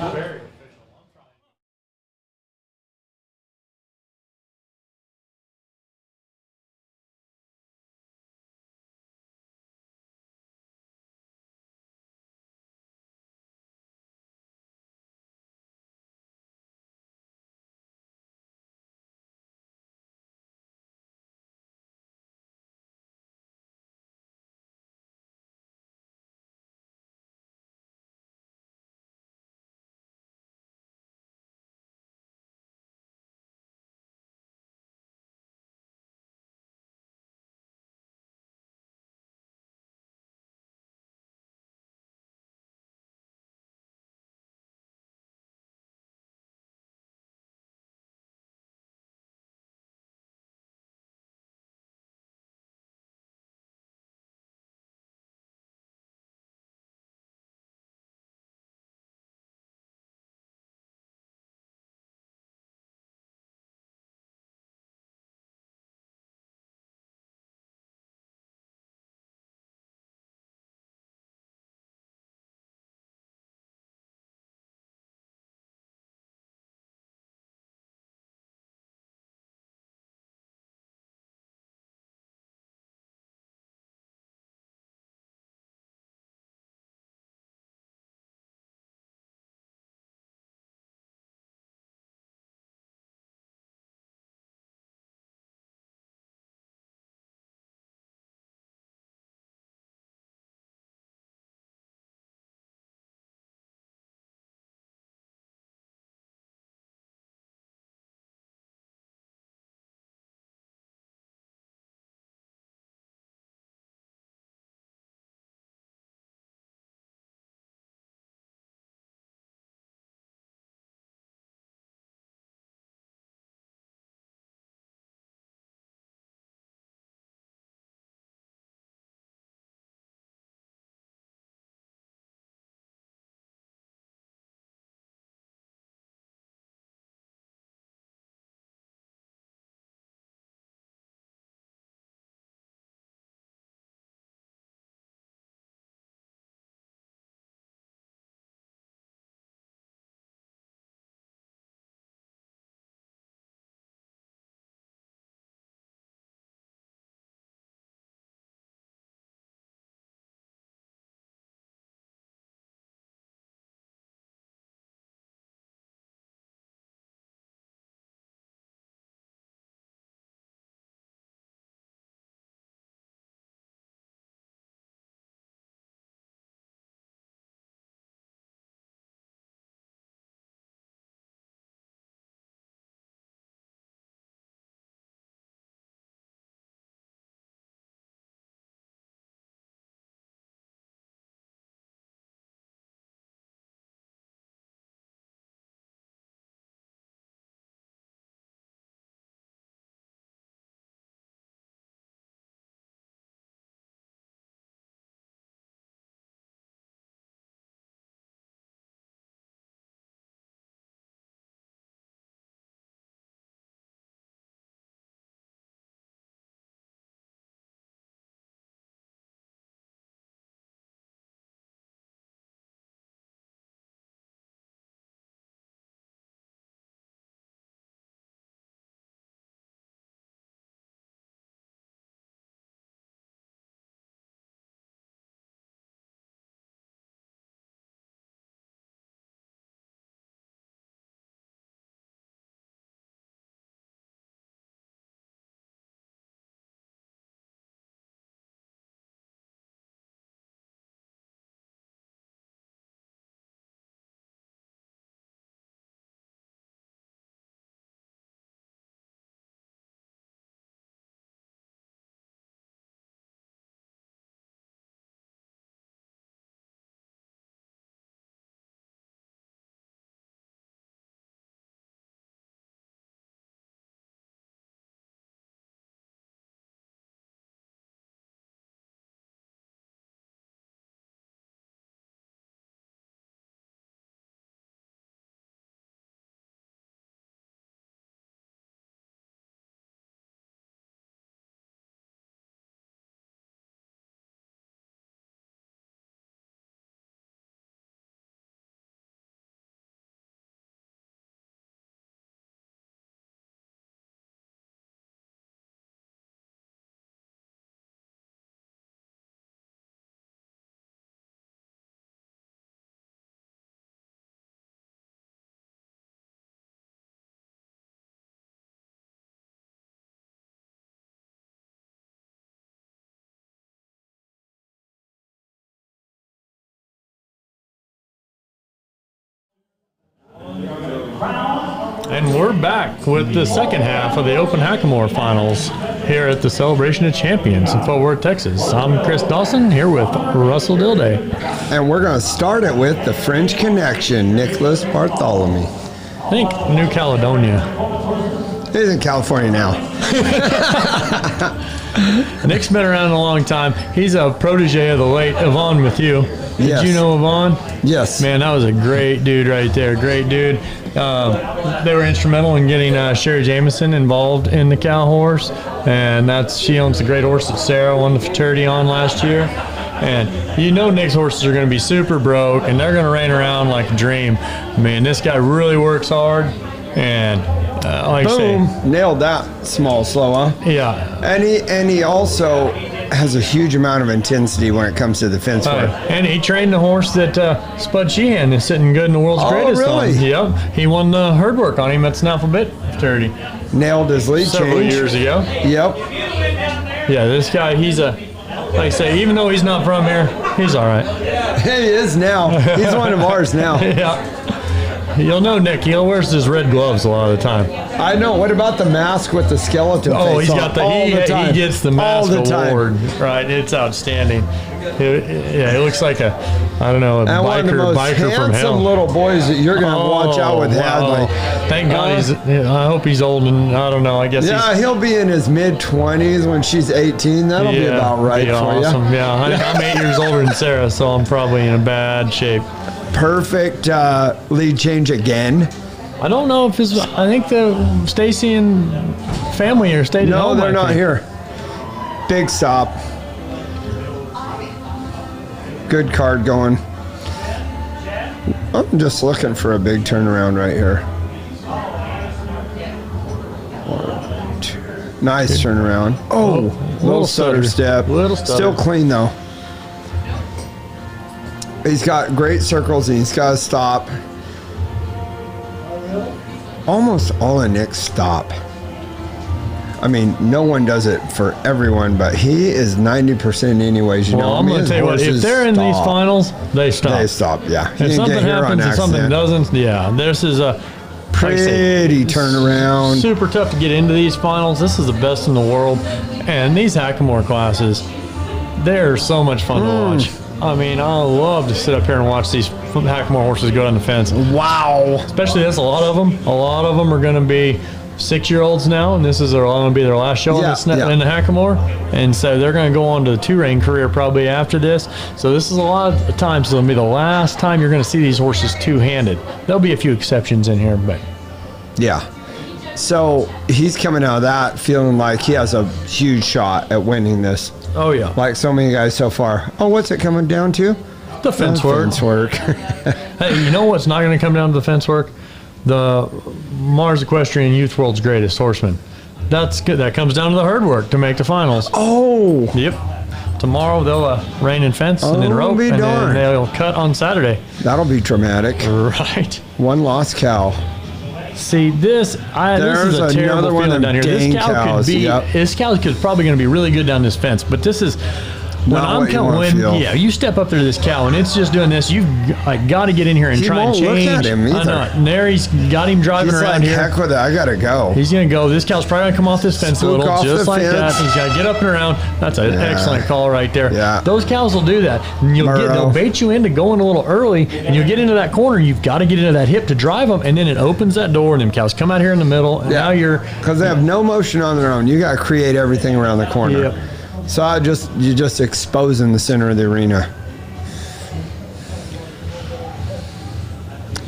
And we're back with the second half of the Open Hackamore Finals here at the Celebration of Champions in Fort Worth, Texas. I'm Chris Dawson here with Russell Dilday. And we're going to start it with the French Connection, Nicholas Bartholomew. I think New Caledonia. He's in California now. Nick's been around a long time. He's a protege of the late Yvonne Mathieu. Did you know Yvonne? Yes. Man, that was a great dude right there. Great dude. They were instrumental in getting Sherry Jameson involved in the cow horse, and she owns the great horse that Sarah won the fraternity on last year. And you know Nick's horses are going to be super broke, and they're going to reign around like a dream. Man, this guy really works hard, and like boom, I say, nailed that small slow, huh? Yeah. And he also has a huge amount of intensity when it comes to the fence work. And he trained the horse that Spud Sheehan is sitting good in the world's greatest really? on. Yep. He won the herd work on him at Snaffle Bit fraternity. Nailed his lead several change. years ago. Yep. Yeah, this guy, he's like I say, even though he's not from here, he's all right. He is now. He's one of ours now. Yeah. You'll know Nick. He wears his red gloves a lot of the time. I know. What about the mask with the skeleton face he's got he gets the mask award. Right. It's outstanding. It looks like a biker one of the most from hell. handsome little boys that you're going to watch out with Hadley. Thank God I hope he's old, and I don't know. I guess he'll be in his mid-20s when she's 18. That'll be about right for awesome. you. Yeah, I'm 8 years older than Sarah, so I'm probably in a bad shape. Perfect lead change again. I don't know if I think the Stacy and family are stayed at home. No, they're not here. Big stop. Good card going. I'm just looking for a big turnaround right here. 1, 2. Nice turnaround. Little stutter step. Little stutter. Still clean though. He's got great circles and he's got to stop. Almost all of Nick's stop. I mean, no one does it for everyone, but he is 90% anyways. I'm going to tell you what, if they're in these finals, they stop. They stop, yeah. If something happens and something doesn't, this is a pretty turnaround. Super tough to get into these finals. This is the best in the world. And these Hackamore classes, they're so much fun to watch. I mean, I love to sit up here and watch these Hackamore horses go down the fence. Wow. Especially this, a lot of them. A lot of them are going to be 6-year-olds now, and this is going to be their last show in the Hackamore. And so they're going to go on to the 2-rein career probably after this. So this is a lot of times. So it'll be the last time you're going to see these horses two-handed. There'll be a few exceptions in here, but yeah. So he's coming out of that feeling like he has a huge shot at winning this. Oh, yeah. Like so many guys so far. What's it coming down to? The fence work. Fence work. Hey, you know what's not going to come down to the fence work? The Mars Equestrian Youth World's Greatest Horseman. That's good. That comes down to the herd work to make the finals. Oh. Yep. Tomorrow they'll rein and fence and then rope, and then they'll cut on Saturday. That'll be dramatic. Right. One lost cow. See, this is a terrible feeling down here. This cow could probably going to be really good down this fence, but this is you step up there to this cow and it's just doing this. You've got to get in here and try and change. Look at him either. I know. And there he's got him driving around here. Heck with it. I gotta go. He's gonna go. This cow's probably gonna come off this fence a little, just like that. He's got to get up and around. That's an excellent call right there. Yeah. Those cows will do that. And they'll bait you into going a little early, and you'll get into that corner. You've got to get into that hip to drive them, and then it opens that door, and them cows come out here in the middle. And now because they have no motion on their own. You got to create everything around the corner. Yep. So you're just exposing the center of the arena.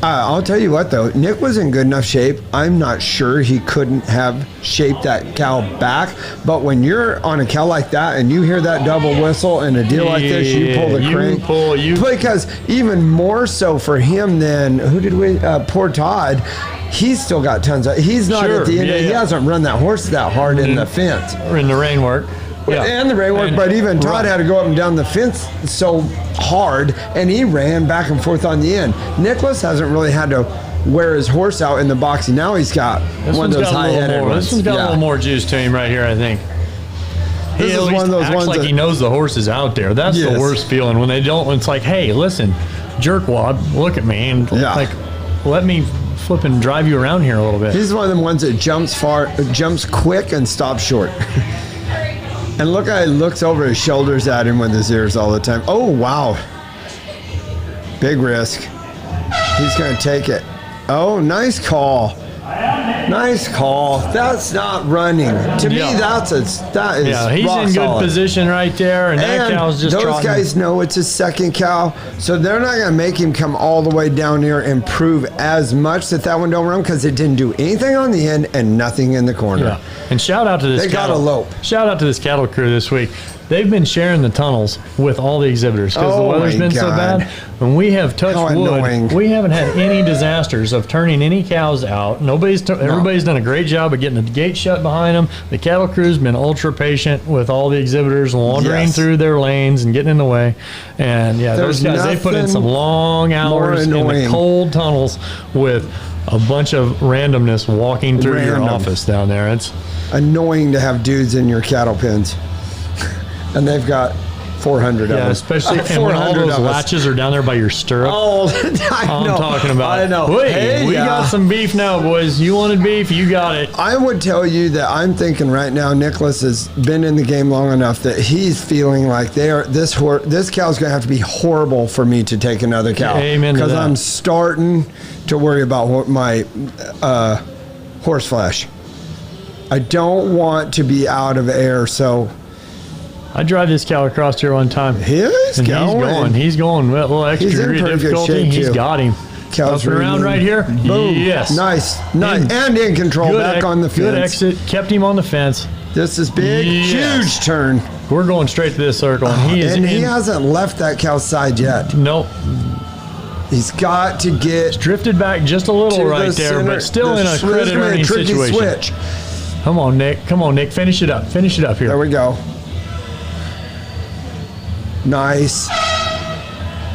I'll tell you what, though. Nick was in good enough shape. I'm not sure he couldn't have shaped that cow back. But when you're on a cow like that and you hear that double whistle and a deal like this, you pull the crank. Because even more so for him than, poor Todd, he's still got tons of, he's not at the end. He hasn't run that horse that hard in the fence. Or in the rain work. And the rain work, but even Todd had to go up and down the fence so hard, and he ran back and forth on the end. Nicholas hasn't really had to wear his horse out in the boxing. Now he's got one of those high-headed ones. This one's got a little more juice to him right here, I think. This is one of those ones like he knows the horse is out there. That's the worst feeling when they don't. It's like, hey, listen, jerkwad, look at me, and let me flip and drive you around here a little bit. He's one of them ones that jumps quick and stops short. And look how he looks over his shoulders at him with his ears all the time. Oh, wow. Big risk. He's going to take it. Oh, nice call. Nice call. That's not running. To me, that is he's rock in good solid. position right there, and that cow's just those trotting. guys know it's his second cow, so they're not going to make him come all the way down here and prove as much that one don't run because it didn't do anything on the end and nothing in the corner. Yeah, and shout out to this. They got a lope. Shout out to this cattle crew this week. They've been sharing the tunnels with all the exhibitors because the weather's been so bad. And we have touched wood. Annoying. We haven't had any disasters of turning any cows out. Everybody's done a great job of getting the gate shut behind them. The cattle crew's been ultra patient with all the exhibitors wandering through their lanes and getting in the way. And those guys, they put in some long hours in the cold tunnels with a bunch of randomness walking through your office down there. It's annoying to have dudes in your cattle pens. And they've got 400 of them. Yeah, especially and when all those latches are down there by your stirrup. Oh, I'm talking about. I know. Hey, we got some beef now, boys. You wanted beef, you got it. I would tell you that I'm thinking right now Nicholas has been in the game long enough that he's feeling like this cow's going to have to be horrible for me to take another cow. Amen to that. Because I'm starting to worry about my horse flesh. I don't want to be out of air, so... I drive this cow across here one time. He's going. He's going with a little extra degree of difficulty. He's got him. Cow's up and around right here. Boom. Yes. Nice. And in control back on the fence. Good exit. Kept him on the fence. This is big. Yes. Huge turn. We're going straight to this circle. And he hasn't left that cow's side yet. Nope. He's got to get... drifted back just a little right there, but still in a credit earning situation. Switch. Come on, Nick. Finish it up. Finish it up here. There we go. Nice.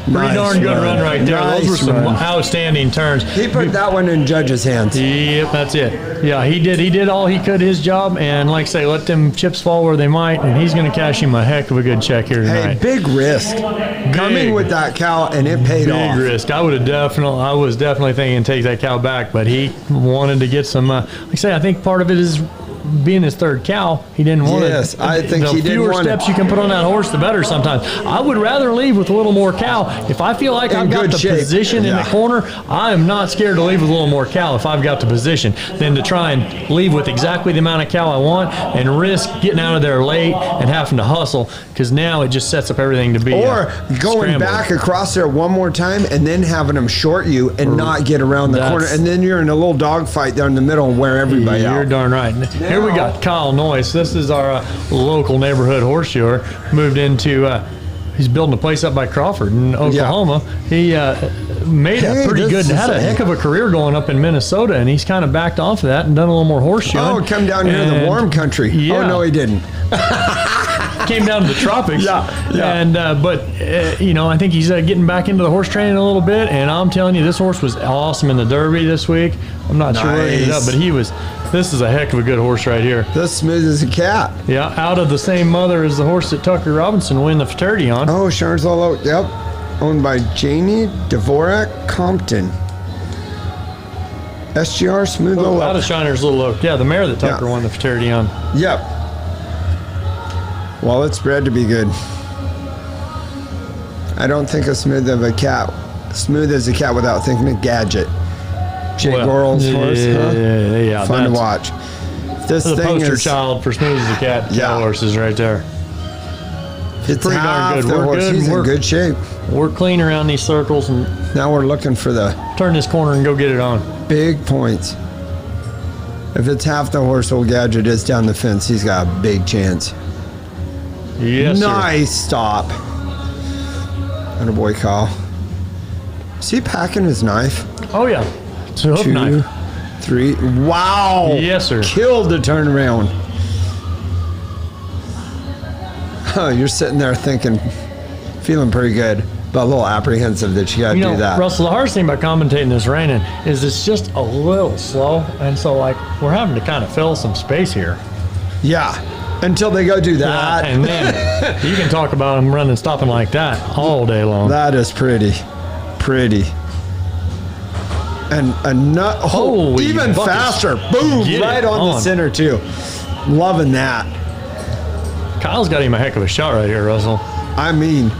Pretty darn good run right there. Nice. Those were some outstanding turns. He put that one in judge's hands. Yep, that's it. Yeah, he did all he could, his job, and like I say, let them chips fall where they might, and he's going to cash him a heck of a good check here tonight. Hey, big risk. Coming with that cow, and it paid off. Big risk. I was definitely thinking take that cow back, but he wanted to get some, like I say, I think part of it is being his third cow, he didn't want it. Yes, I think he didn't want it. The fewer steps you can put on that horse, the better sometimes. I would rather leave with a little more cow. If I feel like I've got the position in the corner, I am not scared to leave with a little more cow if I've got the position than to try and leave with exactly the amount of cow I want and risk getting out of there late and having to hustle, because now it just sets up everything to be or going scrambled. back across there one more time and then having them short you and not get around the corner, and then you're in a little dog fight there in the middle and wear everybody out. You're darn right. Here we got Kyle Noyce. This is our local neighborhood horseshoer. Moved into, he's building a place up by Crawford in Oklahoma. Yeah. He made a pretty good, had a heck of a career going up in Minnesota, and he's kind of backed off of that and done a little more horseshoeing. Oh, come down here to the warm country. Yeah. Oh, no, he didn't. Came down to the tropics. And I think he's getting back into the horse training a little bit, and I'm telling you, this horse was awesome in the Derby this week. I'm not sure where he ended up, but this is a heck of a good horse right here. This smooth as a cat. Yeah, out of the same mother as the horse that Tucker Robinson won the fraternity on. Oh, Sharns all out. Yep. Owned by Janie Dvorak Compton. SGR Smooth Low. Out of Shiner's Little Oak. Yeah, the mare that Tucker won the fraternity on. Yep. Well, it's bred to be good. I don't think as smooth as a cat without thinking of Gadget. Jay Gorel's horse, huh? Yeah, fun to watch. This the thing poster is child for smooth as a cat. Cattle horses right there. It's pretty darn good. We're good. He's in good shape. We're clean around these circles, and now we're looking for the turn this corner and go get it on. Big points. If it's half the horse old Gadget is down the fence, he's got a big chance. Yes, nice stop. And a boy Kyle. Is he packing his knife? Oh yeah. It's a hook knife. 3. Wow. Yes, sir. Killed the turnaround. You're sitting there feeling pretty good, but a little apprehensive that you got to do that. Russell, the hardest thing about commentating this raining is it's just a little slow, and so we're having to kind of fill some space here. Yeah. Until they go do that. Yeah, and then you can talk about them running, stopping like that all day long. That is pretty. And a nut. Holy even buckets. faster. Boom! Get Right it on the center too. Loving that. Kyle's got him a heck of a shot right here, Russell. I mean,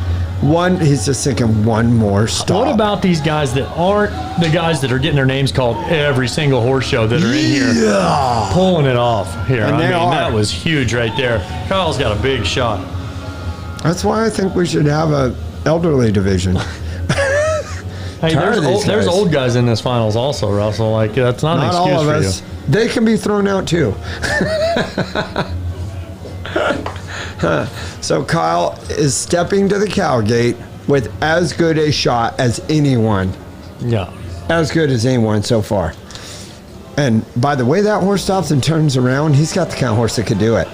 he's just thinking one more stop. What about these guys that aren't the guys that are getting their names called every single horse show that are in here pulling it off here? And that was huge right there. Kyle's got a big shot. That's why I think we should have a elderly division. Hey, there's old guys in this finals also, Russell. Like, that's not an excuse all of for us. you. They can be thrown out too. So Kyle is stepping to the cow gate with as good a shot as anyone. Yeah. As good as anyone so far. And by the way that horse stops and turns around, he's got the kind of horse that could do it.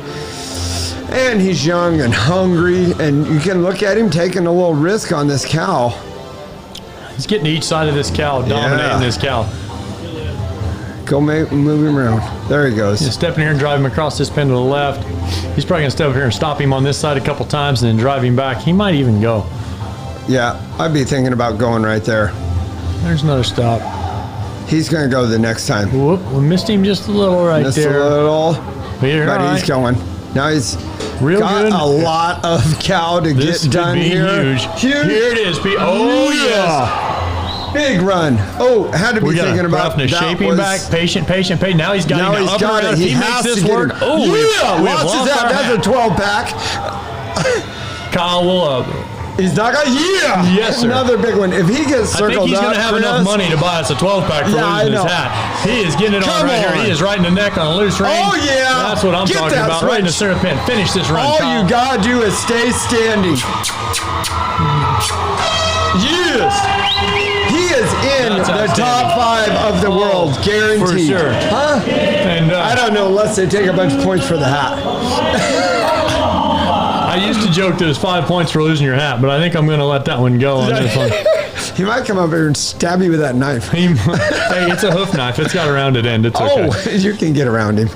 And he's young and hungry, and you can look at him taking a little risk on this cow. He's getting to each side of this cow, dominating this cow. Go move him around. There he goes. Just stepping here and drive him across this pin to the left. He's probably going to step up here and stop him on this side a couple times and then drive him back. He might even go. Yeah, I'd be thinking about going right there. There's another stop. He's going to go the next time. Whoop, we missed him just a little right Just there. a little. But He's going. Now he's real got good. a lot of cow to This get done could be here. Huge. Here it is, Pete. Oh, yes. Big run. Oh, had to be thinking about that. Shaping back, patient. Now he's got it. He's got it. He makes has this to work. Get Oh, yeah. Watches that. That's a 12-pack. Kyle will He's not got Yes, sir. Another big one. If he gets circled I think he's going to have enough money to buy us a 12-pack for losing his hat. He is getting it on right here. He is right in the neck on a loose rein. Oh, yeah. That's what I'm talking about. Right in the center pin. Finish this run, All Kyle. you got to do is stay standing. Yes. He is in the top 5 of the world, guaranteed. For sure. Huh? And I don't know, unless they take a bunch of points for the hat. I used to joke that it's 5 points for losing your hat, but I think I'm going to let that one go on this one. He might come up here and stab you with that knife. Hey, it's a hoof knife. It's got a rounded end. It's okay. Oh, you can get around him.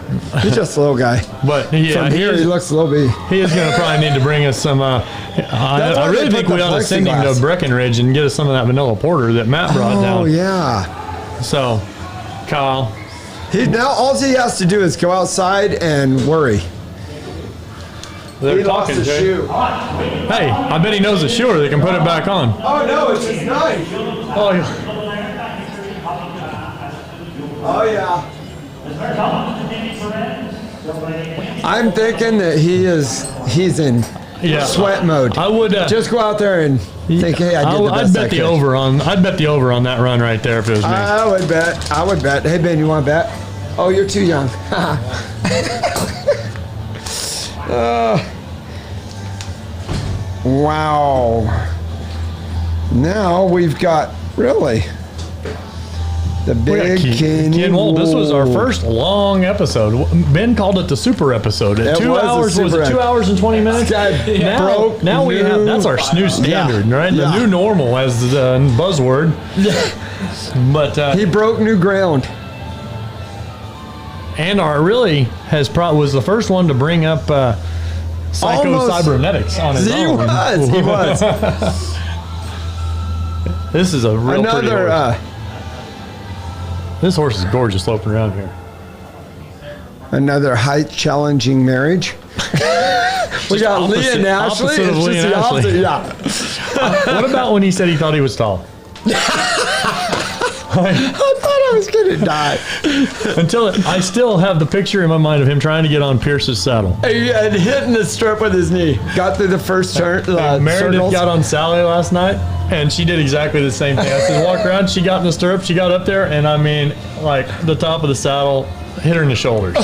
He's just a little guy. But yeah, From here, he looks a little bit. He is going to probably need to bring us some. I really think we ought to send him to Breckenridge and get us some of that vanilla porter that Matt brought down. Oh, yeah. So, Kyle. Now all he has to do is go outside and worry. They're talking, Jay. Shoe. Hey, I bet he knows the shoe or they can put it back on. Oh, no, it's his knife. Oh, yeah. Oh, yeah. I'm thinking that he's in sweat mode. I would just go out there and think, hey, I did the best I could. I'd bet the over on that run right there if it was me. I would bet. Hey, Ben, you want to bet? Oh, you're too young. Wow. Now we've got really the big Ken Wolf. This was our first long episode. Ben called it the super episode. At 2 hours, was it 2 hours and 20 minutes? Now we have, that's our new standard, right? The new normal as the buzzword. But he broke new ground. And was the first one to bring up psycho-cybernetics on his own. He was. This is a real pretty horse. This horse is gorgeous sloping around here. Another height-challenging marriage. We got Lee and Ashley. It's just the opposite. Yeah. What about when he said he thought he was tall? I thought I was going to die. I still have the picture in my mind of him trying to get on Pierce's saddle. And hitting the strip with his knee. Got through the first turn. Meredith got on Sally last night, and she did exactly the same thing. I said, walk around. She got in the stirrup. She got up there, and I mean, like, the top of the saddle hit her in the shoulders.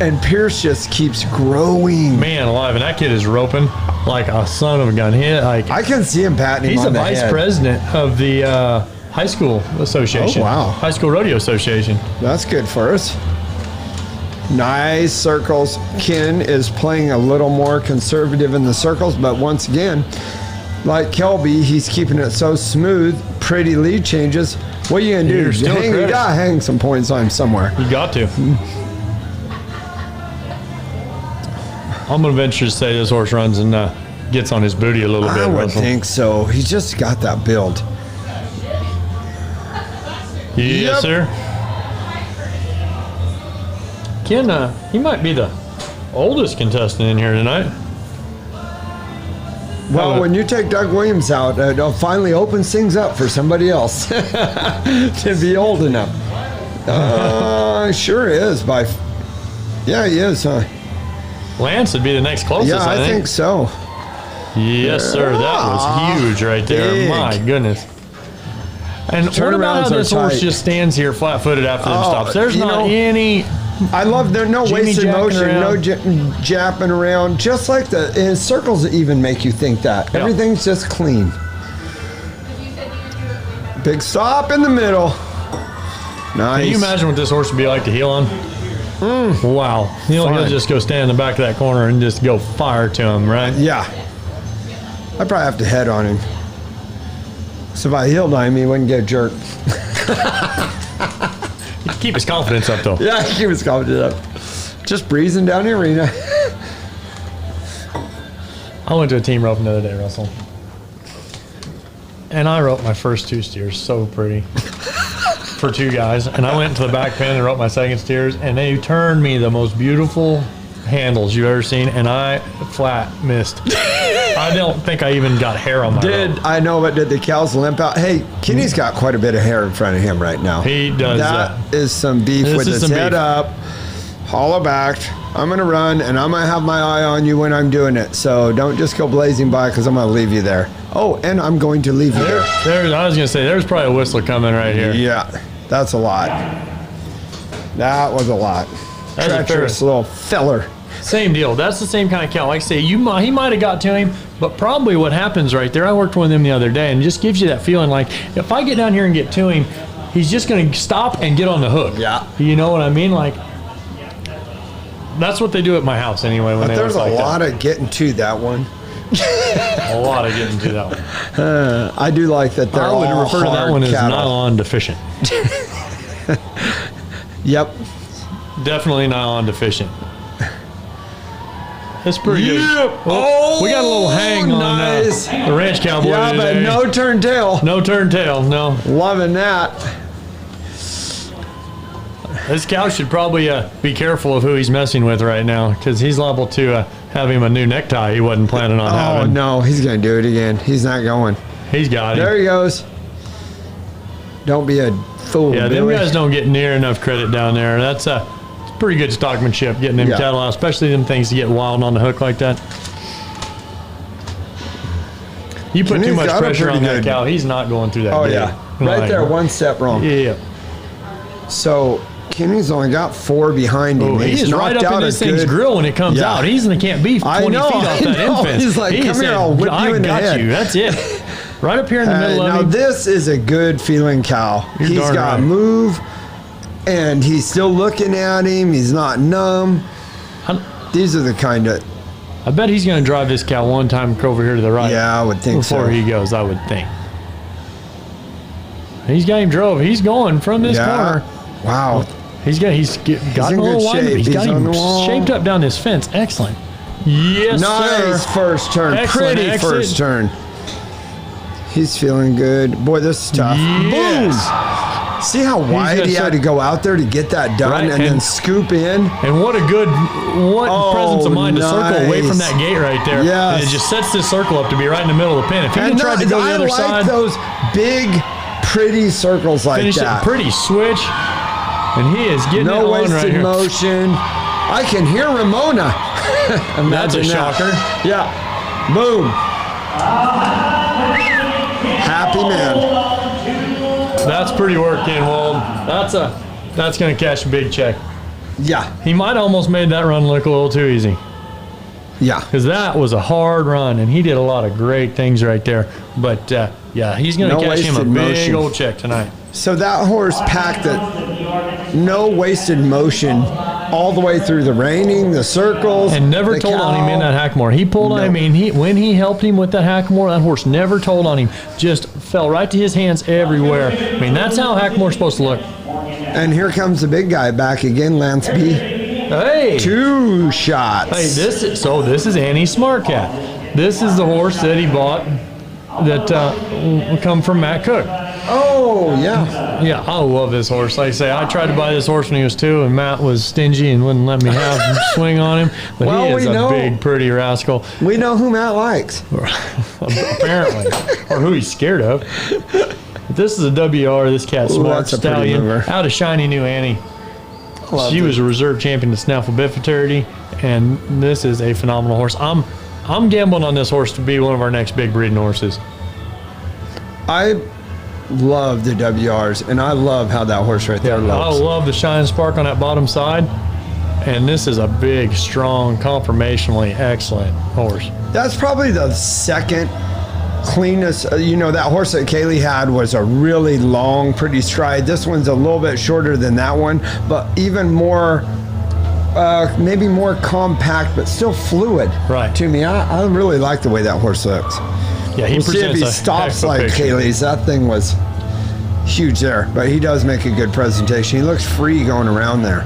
And Pierce just keeps growing. Man alive, and that kid is roping like a son of a gun. I can see him patting him on the head. He's the vice president of the high school association. Oh, wow. High school rodeo association. That's good for us. Nice circles. Ken is playing a little more conservative in the circles, but once again, like Kelby, he's keeping it so smooth. Pretty lead changes. What are you going to do? You got to hang some points on him somewhere. You got to. I'm going to venture to say this horse runs in gets on his booty a little bit. I would Russell. think so. He's just got that build. Yes, sir. Ken, he might be the oldest contestant in here tonight. Well, when you take Doug Williams out, it finally opens things up for somebody else to be old enough. Sure is. Yeah, he is, huh? Lance would be the next closest, Yeah, I think so. Yes, sir. That was huge right there. Big. My goodness. And what about how this horse just stands here flat-footed after them stops? There's not any... I love there no wasted motion, no japping around. Just like in circles even make you think that. Yeah. Everything's just clean. Big stop in the middle. Nice. Can you imagine what this horse would be like to heel on? Wow. He'll just go stand in the back of that corner and just go fire to him, right? Yeah. I'd probably have to head on him. So if I heeled on him, he wouldn't get jerked. Keep his confidence up, though. Yeah, keep his confidence up. Just breezing down the arena. I went to a team roping the other day, Russell. And I roped my first 2 steers so pretty for 2 guys. And I went to the back pen and roped my second steers, and they turned me the most beautiful handles you've ever seen, and I flat missed. I don't think I even got hair on my rope. I know, but did the cows limp out? Hey, Kenny's got quite a bit of hair in front of him right now. He does. That is some beef with his head up, hollow backed. I'm going to run, and I'm going to have my eye on you when I'm doing it. So don't just go blazing by, because I'm going to leave you there. Oh, and I'm going to leave you there. I was going to say, there's probably a whistle coming right here. Yeah, that's a lot. That was a lot. That's treacherous little feller. Same deal. That's the same kind of cow. Like I say, he might have got to him, but probably what happens right there, I worked with him the other day, and it just gives you that feeling like, if I get down here and get to him, he's just going to stop and get on the hook. Yeah. You know what I mean? Like, that's what they do at my house anyway. When There's a lot of getting to that one. A lot of getting to that one. I do like that they're all I would refer to that one as cattle. nylon deficient. Yep. Definitely nylon deficient. That's pretty good. Oh, we got a little hang nice. on the ranch cowboy Yeah, today. but no turn tail. No turn tail, no. Loving that. This cow should probably be careful of who he's messing with right now, because he's liable to have him a new necktie he wasn't planning on having. Oh, no, he's going to do it again. He's not going. He's got him. There he goes. Don't be a fool, Yeah, Billy. them guys don't get near enough credit down there. That's pretty good stockmanship, getting them cattle out, especially them things to get wild on the hook like that. You put too much pressure on that cow, he's not going through that gate. Yeah. Right there, one step wrong. Yeah. So Kenny's only got 4 behind him. He is right up in this thing's grill when it comes out. He can't be 20 feet off that infant. He's like, come here, I'll whip you in the head. You. That's it. Right up here in the middle of Now him. this is a good feeling cow. He's got move, and he's still looking at him. He's not numb. These are the kind of... I bet he's going to drive this cow one time over here to the right. Yeah, I would think so. Before he goes, I would think. He's got him drove. He's going from this corner. Wow. He's got in a little good line. shape. He's got He's on him the wall. shaped up down this fence. Excellent. Yes, Nice sir. first turn. Excellent Pretty exit. first turn. He's feeling good. Boy, this is tough. Yes. Boom. See how wide he had to go out there to get that done, and then scoop in? And what presence of mind to circle away from that gate right there. Yes. And it just sets this circle up to be right in the middle of the pin. If he had tried to go the other side. those big, pretty circles like finish that. it pretty switch. And he is getting it on right wasted here. motion. I can hear Ramona. That's a shocker. Yeah. Boom. Happy man. That's pretty work, Ken Wald. That's going to cash a big check. Yeah. He might almost made that run look a little too easy. Yeah. Because that was a hard run, and he did a lot of great things right there. But, yeah, he's going to cash him a big old check tonight. So that horse packed it, no wasted motion all the way through the reining, the circles. And never told on him in that Hackamore. He pulled on him. I mean, when he helped him with that Hackamore, that horse never told on him. Just fell right to his hands everywhere. I mean, that's how Hackamore's supposed to look. And here comes the big guy back again, Lance B. Hey. 2 shots. Hey, this is Annie Smart Cat. This is the horse that he bought that come from Matt Cook. Oh, yeah. Yeah, I love this horse. Like I say, I tried to buy this horse when he was 2, and Matt was stingy and wouldn't let me have him swing on him. But Well, he is we a know. big, pretty rascal. We know who Matt likes. Apparently. Or who he's scared of. But this is a WR, this cat Ooh, Smart that's a pretty Stallion, mover. out of Shiny New Annie. Loved She it. was a reserve champion to Snaffle Bit Fraternity, and this is a phenomenal horse. I'm gambling on this horse to be one of our next big breeding horses. I love the WRs, and I love how that horse right there I looks. love the shine and spark on that bottom side, and this is a big, strong, conformationally excellent horse. That's probably the second cleanest. That horse that Kaylee had was a really long, pretty stride. This one's a little bit shorter than that one, but even more, maybe more compact, but still fluid. Right. To me, I really like the way that horse looks. Yeah, he We'll see if presents he a stops heck of a like picture. Kaylee's. That thing was huge there, but he does make a good presentation. He looks free going around there.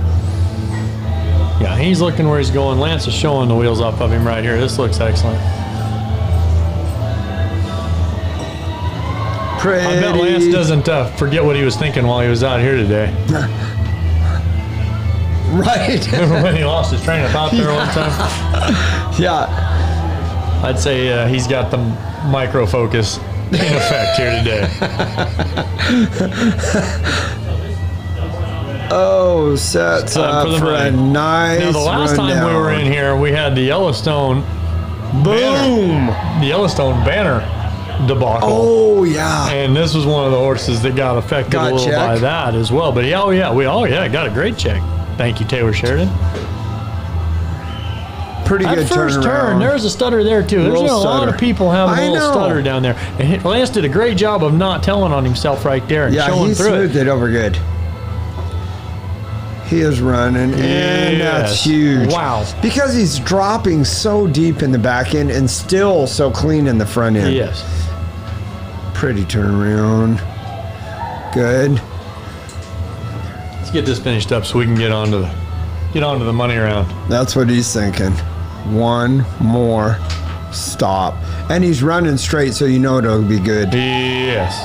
Yeah, he's looking where he's going. Lance is showing the wheels off of him right here. This looks excellent. Pretty. I bet Lance doesn't forget what he was thinking while he was out here today. Right. Remember when he lost his train of thought there one time? Yeah. I'd say he's got the micro focus in effect here today. Oh, sets Time up for a money. nice Now, the last time we were rundown. in here, we had the Yellowstone Boom. the Yellowstone banner debacle. Oh, yeah. And this was one of the horses that got affected Got a little check. by that as well. But we got a great check. Thank you, Taylor Sheridan. Pretty That good first turn, turnaround. there's a stutter there too. There's Little a lot stutter. of people having a I little know. stutter down there. And Lance did a great job of not telling on himself right there and Yeah, showing he through smoothed it. it over good. He is running, and that's Yes. huge. Wow. Because he's dropping so deep in the back end and still so clean in the front end. Yes. Pretty turnaround. Good. Let's get this finished up so we can get on to the money round. That's what he's thinking. One more stop. And he's running straight, so you know it'll be good. Yes.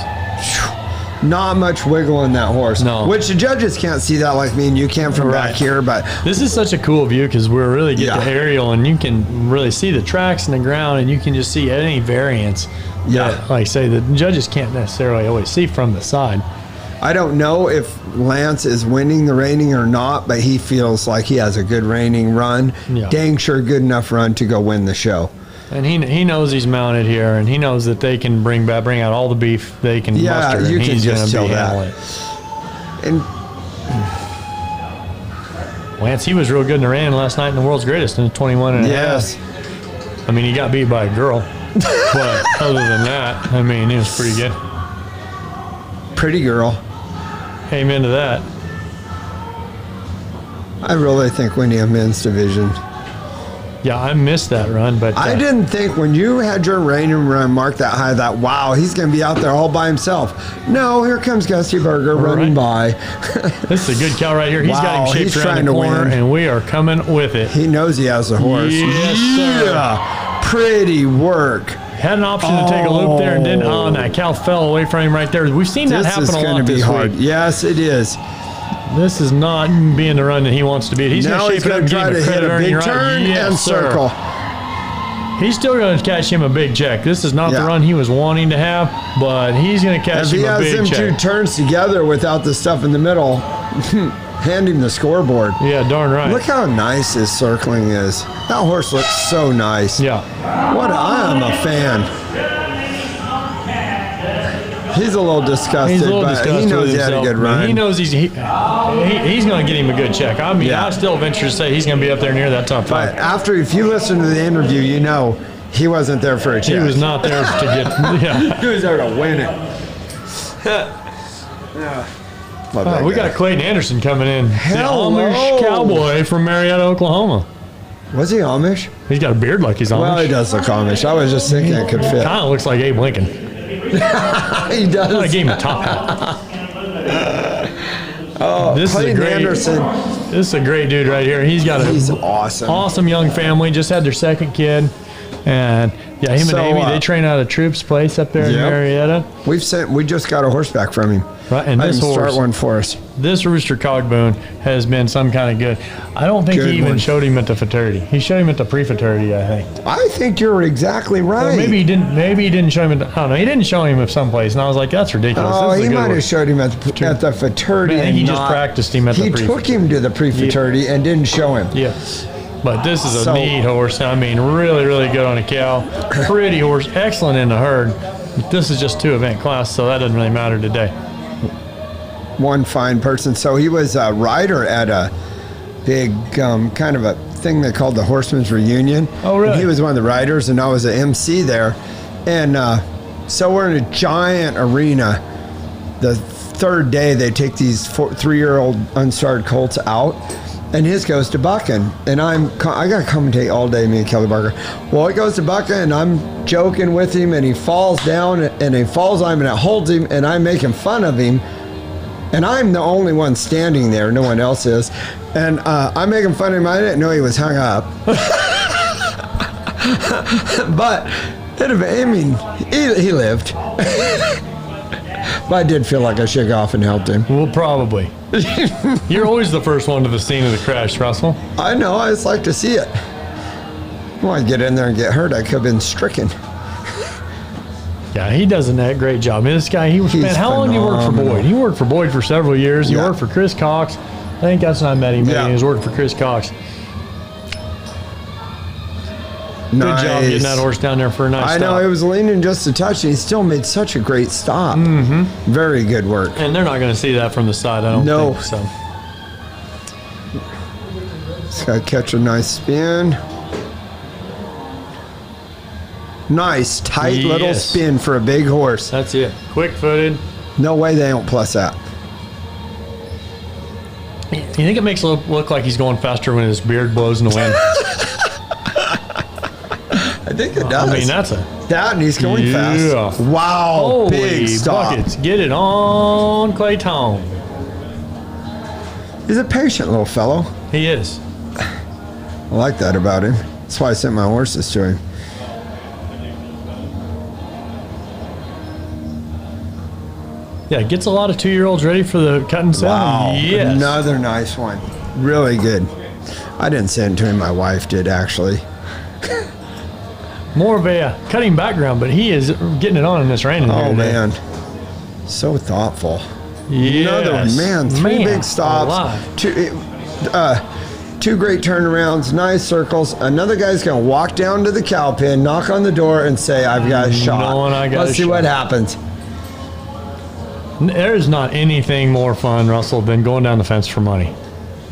Not much wiggle in that horse. No. Which the judges can't see that like me and you can from Right. back here, but This is such a cool view because we're really getting Yeah. the aerial and you can really see the tracks in the ground and you can just see any variance. Yeah. that, like I say, the judges can't necessarily always see from the side. I don't know if Lance is winning the reining or not, but he feels like he has a good reining run. Yeah. Dang sure good enough run to go win the show. And he knows he's mounted here, and he knows that they can bring out all the beef they can Yeah, muster. you and can he's just gonna tell that. handling it. And Lance, he was real good in the ran last night in the world's greatest in the 21 and a yes, half. I mean, he got beat by a girl, but other than that, I mean, it was pretty good. pretty girl. Amen to that. I really think we need a men's division. Yeah, I missed that run, but I didn't think when you had your reining run marked that high that, wow, he's going to be out there all by himself. No, here comes Gusty Berger running by. This is a good cow right here. He's got Wow, him shaped he's around trying the to corner, win. and we are coming with it. He knows he has a horse. Yes, sir. Yeah, pretty work. Had an option to take a loop there and didn't. Oh, and that cow fell away from him right there. We've seen that This happen is a going lot to be this hard. week. Yes, it is. This is not being the run that he wants to be. He's Now going to he's shape it going up to and try give to him a hit credit a earning big right. turn Yes, and sir. circle. He's still going to catch him a big check. This is not the Yeah. run he was wanting to have, but he's going to catch If he him a has big them two check. turns together without the stuff in the middle, hand him the scoreboard. Yeah, darn right. Look how nice his circling is. That horse looks so nice. Yeah. I am a fan. He's a little disgusted, He's a little but disgusted he knows with he had a himself, good but run. he knows he's going to get him a good check. I mean, Yeah. I still venture to say he's going to be up there near that top But five. if you listen to the interview, you know he wasn't there for a check. He was not there to get. Yeah. He was there to win it. Love that We guy. got Clayton Anderson coming in. Hello. The Amish cowboy from Marietta, Oklahoma. Was he Amish? He's got a beard like he's Amish. Well, he does look Amish. I was just thinking it could fit. Kind of looks like Abe Lincoln. He I does. gave him a top hat. This Clayton is a great, Anderson. This is a great dude right here. He's got He's an awesome. awesome young family. Just had their second kid, and Yeah, him and Amy, they train out of Troop's place up there in Marietta. We just got a horse back from him. Right, and this horse, start one for us. This Rooster Cogboon has been some kind of good. I don't think he even showed him at the futurity. He showed him at the pre-futurity, I think. I think you're exactly right. Or maybe he didn't. Maybe he didn't show him. I don't know. He didn't show him at someplace, and I was like, "That's ridiculous." Oh, he might have showed him at the futurity. I think he just practiced him at the pre-futurity. He took him to the pre-futurity and didn't show him. Yeah. But this is a neat horse. I mean, really, really good on a cow. Pretty horse. Excellent in the herd. But this is just 2-event class, so that doesn't really matter today. One fine person. So he was a rider at a big kind of a thing they called the Horseman's Reunion. Oh, really? And he was one of the riders, and I was an MC there. And so we're in a giant arena. The third day, they take these 3-year-old unstarred colts out. And his goes to bucking, and I got to commentate all day, me and Kelly Barker. Well, it goes to bucking, and I'm joking with him, and he falls down, and he falls on him, and it holds him, and I'm making fun of him, and I'm the only one standing there, no one else is, and I'm making fun of him. I didn't know he was hung up, but he lived. But I did feel like I shook off and helped him. Well, probably. You're always the first one to the scene of the crash, Russell. I know. I just like to see it. Well, I get in there and get hurt. I could have been stricken. Yeah, he does a great job. I mean, this guy, how long did you work for Boyd? He worked for Boyd for several years. He worked for Chris Cox. I think that's when I met him. Yeah. He was working for Chris Cox. Nice. Good job getting that horse down there for a nice stop. I know, it was leaning just a touch, and he still made such a great stop. Mm-hmm. Very good work. And they're not going to see that from the side, I don't think so. It's got to catch a nice spin. Nice, tight little spin for a big horse. That's it. Quick-footed. No way they don't plus that. You think it makes it look like he's going faster when his beard blows in the wind? I think it does. I mean, that, and he's going fast. Wow, holy big stop. Buckets. Get it on, Clayton. He's a patient little fellow. He is. I like that about him. That's why I sent my horses to him. Yeah, gets a lot of 2-year-olds ready for the cut and sell. Wow, yes. Another nice one. Really good. I didn't send it to him. My wife did, actually. More of a cutting background, but he is getting it on in this rain. Oh, man. So thoughtful. Yes. Another one. Man, 3 big stops. 2 great turnarounds, nice circles. Another guy's going to walk down to the cow pen, knock on the door, and say, I've got a shot. Let's see what happens. There's not anything more fun, Russell, than going down the fence for money.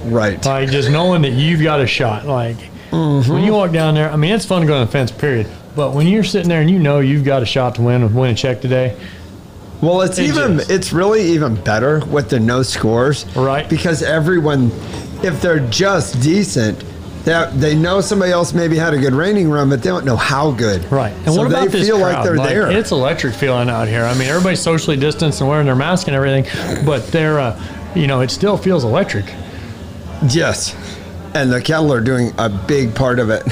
Right. Like, just knowing that you've got a shot. Like, when you walk down there, I mean, it's fun to go on the fence, period. But when you're sitting there and you know you've got a shot to win a check today. Well, it's really even better with the no scores. Right. Because everyone, if they're just decent, they know somebody else maybe had a good reining run, but they don't know how good. Right. And so what about this feel crowd? Like they're there. It's electric feeling out here. I mean, everybody's socially distanced and wearing their mask and everything, but they're, it still feels electric. Yes. And the cattle are doing a big part of it.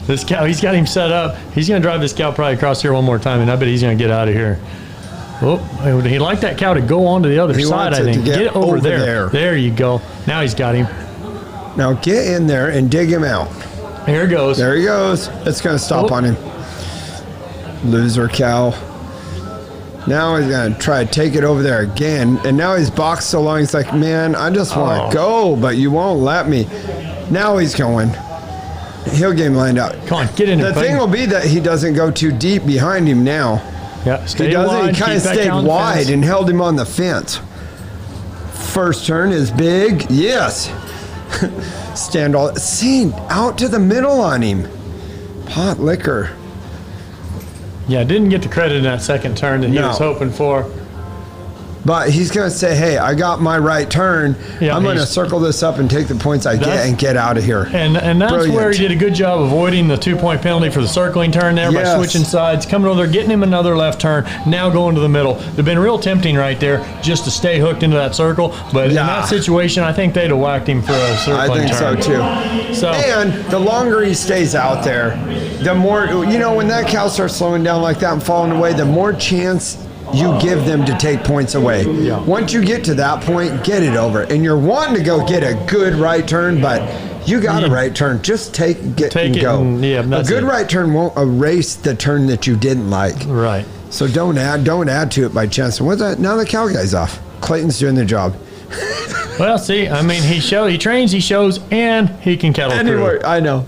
This cow, he's got him set up. He's going to drive this cow probably across here one more time, and I bet he's going to get out of here. Oh, he'd like that cow to go on to the other side, I think. Get over there. There you go. Now he's got him. Now get in there and dig him out. Here it goes. There he goes. It's going to stop on him. Loser cow. Now he's going to try to take it over there again. And now he's boxed so long, he's like, man, I just want to go, but you won't let me. Now he's going. He'll get him lined up. Come on, get in there. The thing will be that he doesn't go too deep behind him now. Yeah, he doesn't. He kind of stayed wide and held him on the fence. First turn is big. Yes. Stand all. See, out to the middle on him. Pot liquor. Yeah, didn't get the credit in that second turn that he was hoping for. But he's going to say, hey, I got my right turn. Yeah, I'm going to circle this up and take the points I get and get out of here. And that's Brilliant. Where he did a good job avoiding the 2-point penalty for the circling turn there by switching sides, coming over there, getting him another left turn, now going to the middle. It'd been real tempting right there just to stay hooked into that circle. But in that situation, I think they'd have whacked him for a circling turn. I think so, too. And the longer he stays out there, the more, when that cow starts slowing down like that and falling away, the more chance you give them to take points away. Yeah. Once you get to that point, get it over. And you're wanting to go get a good right turn, but you got a right turn. Just take and go. A good right turn won't erase the turn that you didn't like. Right. So don't add to it by chance. And what's that? Now the cow guy's off. Clayton's doing the job. Well, see, I mean, he trains, he shows, and he can kettle through. I know.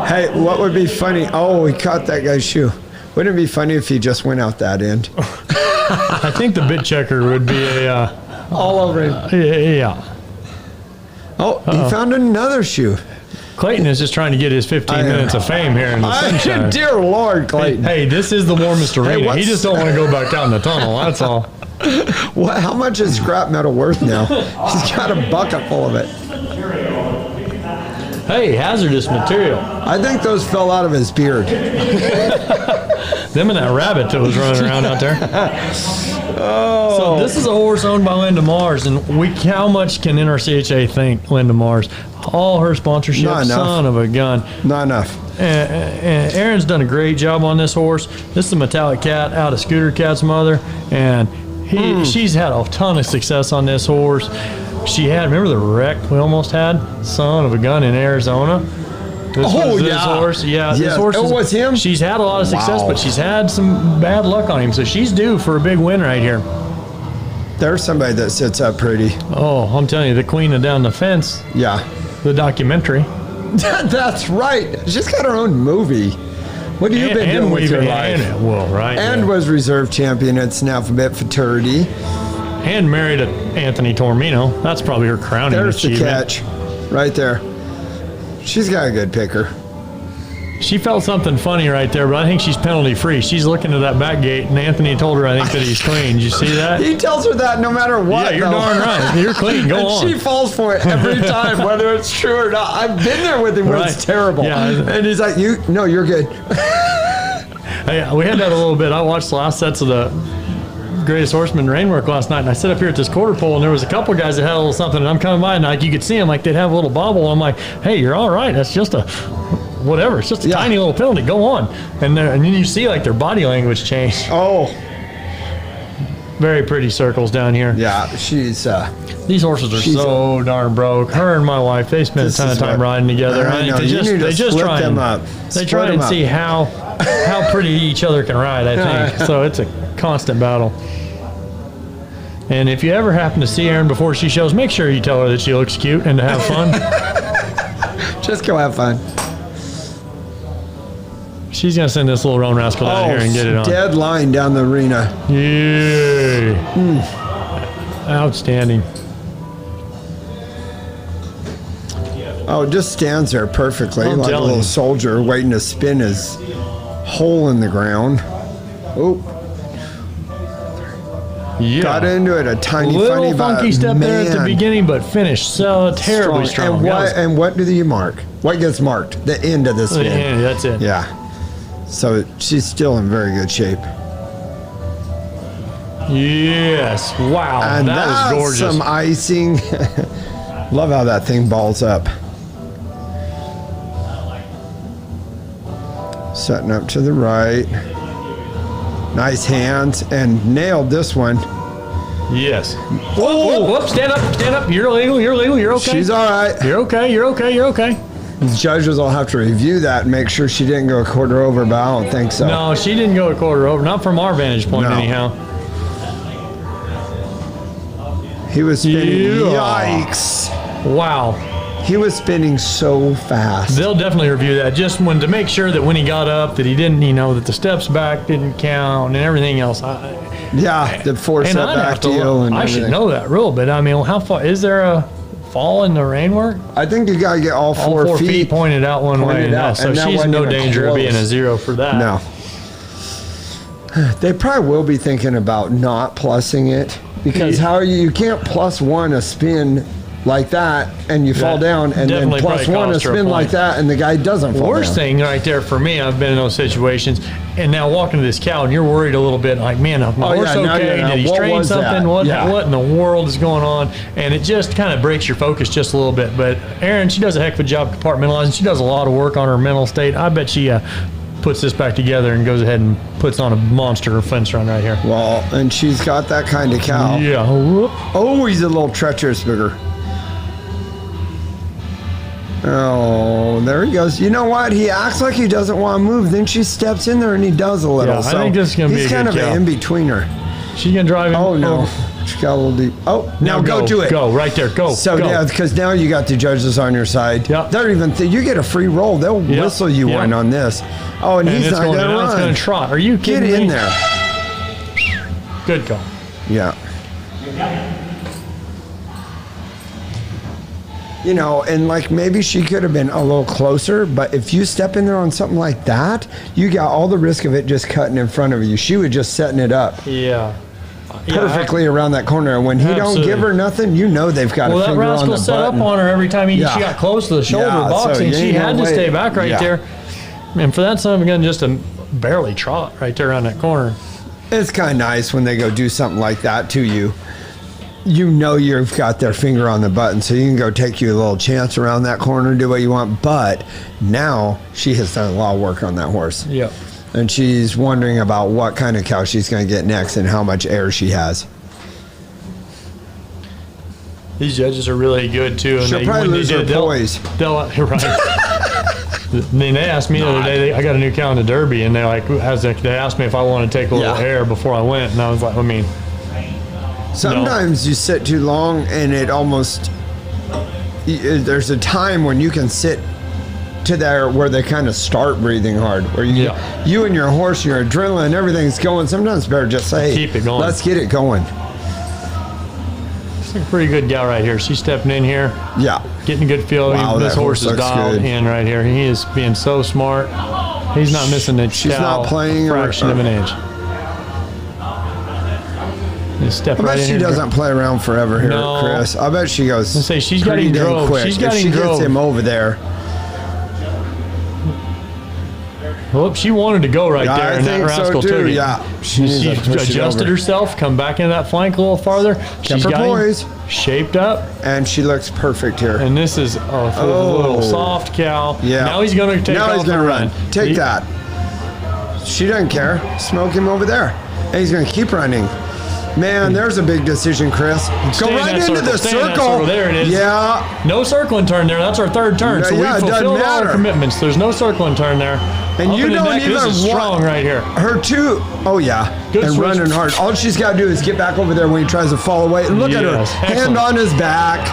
Hey, what would be funny? Oh, he caught that guy's shoe. Wouldn't it be funny if he just went out that end? I think the bit checker would be all over him. Yeah. Oh, he found another shoe. Clayton is just trying to get his 15 minutes of fame here in the sunshine. Dear Lord, Clayton. Hey, this is the warmest arena. He just don't want to go back down the tunnel. That's all. How much is scrap metal worth now? He's got a bucket full of it. Hey, hazardous material. I think those fell out of his beard. Them and that rabbit that was running around out there. So this is a horse owned by Linda Mars, and how much can NRCHA thank Linda Mars? All her sponsorship, son of a gun. Not enough. And Aaron's done a great job on this horse. This is a Metallic Cat out of Scooter Cat's mother, and she's had a ton of success on this horse. She had, remember the wreck we almost had? Son of a gun in Arizona. This horse. Yeah, this horse was him? She's had a lot of success, but she's had some bad luck on him. So she's due for a big win right here. There's somebody that sits up pretty. Oh, I'm telling you, the Queen of Down the Fence. Yeah. The documentary. That's right. She's got her own movie. What have you been doing with your life? And was reserve champion at Snaffabit Futurity. And married to Anthony Tormino. That's probably her crowning achievement. There's the catch. Right there. She's got a good picker. She felt something funny right there, but I think she's penalty free. She's looking to that back gate, and Anthony told her, I think, that he's clean. Did you see that? He tells her that no matter what. Yeah, you're darn right. You're clean. Go on. She falls for it every time, whether it's true or not. I've been there with him where it's terrible. Yeah. And he's like, you're good. Hey, we had that a little bit. I watched the last sets of the Greatest Horseman Rainwork last night, and I sit up here at this quarter pole, and there was a couple guys that had a little something, and I'm coming by, and like you could see them, like they'd have a little bobble. I'm like, hey, you're all right. That's just a whatever. It's just a tiny little penalty. Go on. And then you see like their body language change. Oh, very pretty circles down here. Yeah, she's. These horses are so darn broke. Her and my wife, they spend a ton of time riding together. I think they just try and see how pretty each other can ride. I think so. It's a constant battle. And if you ever happen to see Erin before she shows, make sure you tell her that she looks cute and to have fun. Just go have fun. She's going to send this little roan rascal out here and get it on. Dead line down the arena. Yay. Outstanding. Oh, it just stands there perfectly like a little soldier waiting to spin his hole in the ground. Oh. Yeah. Got into it a tiny little funky step there at the beginning, but finished so terribly strong. And what do you mark? What gets marked? The end of the spin. Yeah, that's it. Yeah. So she's still in very good shape. Yes. Wow. And that was gorgeous. Some icing. Love how that thing balls up. Setting up to the right. Nice hands, and nailed this one. Yes. Whoop, stand up. You're illegal, you're okay. She's all right. You're okay. The judges will have to review that and make sure she didn't go a quarter over, but I don't think so. No, she didn't go a quarter over, not from our vantage point anyhow. He was spinning. Yikes. Wow. He was spinning so fast. They'll definitely review that just to make sure that when he got up that he didn't, that the steps back didn't count and everything else. The four step back deal and I should know that real bit. I mean, how far is there a fall in the rainwork? I think you got to get all four feet pointed out one way. So she's in no danger of being a zero for that. No. They probably will be thinking about not plussing it because you can't plus one a spin like that and you fall down, and then plus one a spin like that and the guy doesn't fall down. Worst thing right there for me, I've been in those situations, and now walking to this cow and you're worried a little bit like, man, my horse okay? Did he strain something? What in the world is going on? And it just kind of breaks your focus just a little bit. But Erin, she does a heck of a job compartmentalizing. She does a lot of work on her mental state. I bet she puts this back together and goes ahead and puts on a monster fence run right here. Well, and she's got that kind of cow. Yeah. Oh, he's a little treacherous bigger. Oh, there he goes. You know what? He acts like he doesn't want to move. Then she steps in there and he does a little. Yeah, I think this is going to be a good cow. He's kind of an in-betweener. She's going to drive him. Oh, no. She got a little deep. Oh, now go to it. Go, right there. Go. So, go. Yeah, because now you got the judges on your side. Yep. They're even you get a free roll. They'll whistle you one on this. Oh, and he's not going to run. It's going to trot. Are you kidding me? Get in there. Good call. Yeah. You know, and like maybe she could have been a little closer, but if you step in there on something like that, you got all the risk of it just cutting in front of you. She was just setting it up. Yeah. Perfectly around that corner. When he don't give her nothing, you know they've got a finger on the button. Well, that rascal set up on her every time she got close to the shoulder boxing. She had to stay back right there. And for that son of a gun just to barely trot right there around that corner. It's kind of nice when they go do something like that to you. You know you've got their finger on the button, so you can go take you a little chance around that corner, do what you want. But now she has done a lot of work on that horse. Yep. And she's wondering about what kind of cow she's going to get next and how much air she has. These judges are really good, too. And She'll probably lose her poise. Right. They asked me the other day, I got a new cow in the Derby, and they asked me if I wanted to take a little air before I went. And I was like, sometimes you sit too long and it almost, there's a time when you can sit to there where they kind of start breathing hard, where you and your horse, your adrenaline, everything's going. Sometimes it's better just say, keep it going. Let's get it going. It's a pretty good gal right here. She's stepping in here. Yeah. Getting a good feel. Wow, this horse is dialed in right here. He is being so smart. He's not missing a fraction of an inch. I bet she doesn't play around forever here, Chris. I bet she goes she's got him drove. Quick. If she gets him over there. Well, she wanted to go right there, and that rascal took it. Yeah, she adjusted herself, come back into that flank a little farther. She's got poise, shaped up, and she looks perfect here. And this is a little soft cow. Yeah. Now he's going to take off. Now he's going to run. Take that. She doesn't care. Smoke him over there, and he's going to keep running. Man, there's a big decision, Chris. Go right into the circle. There it is. Yeah. No circle and turn there. That's our third turn. So we fulfilled all our commitments. There's no circle and turn there. And you don't even want strong right here. Her too. Oh yeah. Good and switch. Running hard. All she's got to do is get back over there when he tries to fall away. And look at her. Hand on his back.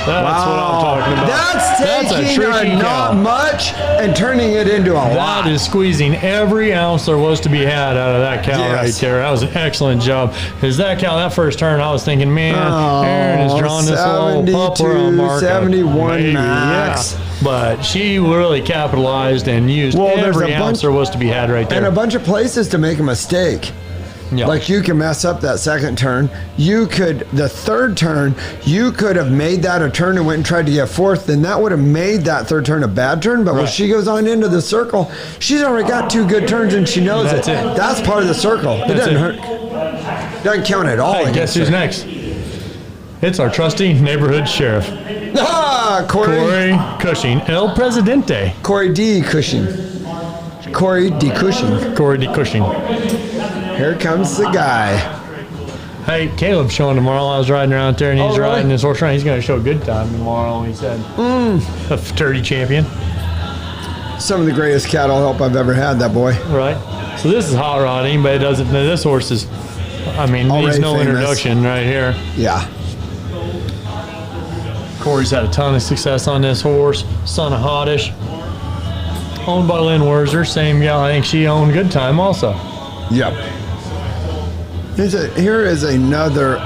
That's what I'm talking about. That's taking a not much and turning it into a lot. That is squeezing every ounce there was to be had out of that cow right there. That was an excellent job. Because that cow, that first turn, I was thinking, man, Erin has drawn this little pupper on mark. 71 max. Yeah. But she really capitalized and used every ounce there was to be had right there. And a bunch of places to make a mistake. Yep. Like you can mess up that second turn. The third turn, you could have made that a turn and went and tried to get fourth. Then that would have made that third turn a bad turn. But when she goes on into the circle, she's already got two good turns and she knows it. That's part of the circle. It doesn't hurt. Doesn't count at all. Hey, guess who's next? It's our trusty neighborhood sheriff. Corey Cushing. El Presidente. Corey D. Cushing. Here comes the guy. Hey, Caleb's showing tomorrow. I was riding around there, and he's riding his horse around. He's going to show a good time tomorrow, he said. A fraternity champion. Some of the greatest cattle help I've ever had, that boy. Right. So this is hot rod. Anybody doesn't know, this horse is, needs no introduction right here. Yeah. Corey's had a ton of success on this horse. Son of Hoddish. Owned by Lynn Werzer. Same gal. I think she owned Good Time also. Yep. Here is another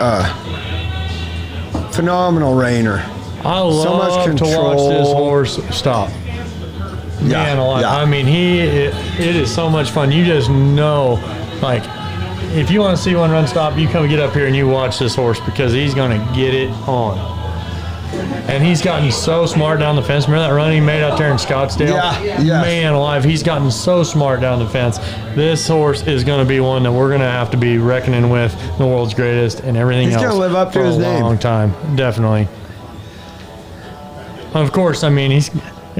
phenomenal reiner. I love to watch this horse stop. Man alive. Yeah. It is so much fun. You just know Like, if you want to see one run stop, you come get up here and you watch this horse because he's going to get it on. And he's gotten so smart down the fence. Remember that run he made out there in Scottsdale? Yeah. Man alive, he's gotten so smart down the fence. This horse is going to be one that we're going to have to be reckoning with, the world's greatest and everything else. He's going to live up to for his name. a long time, definitely. Of course, I mean, he's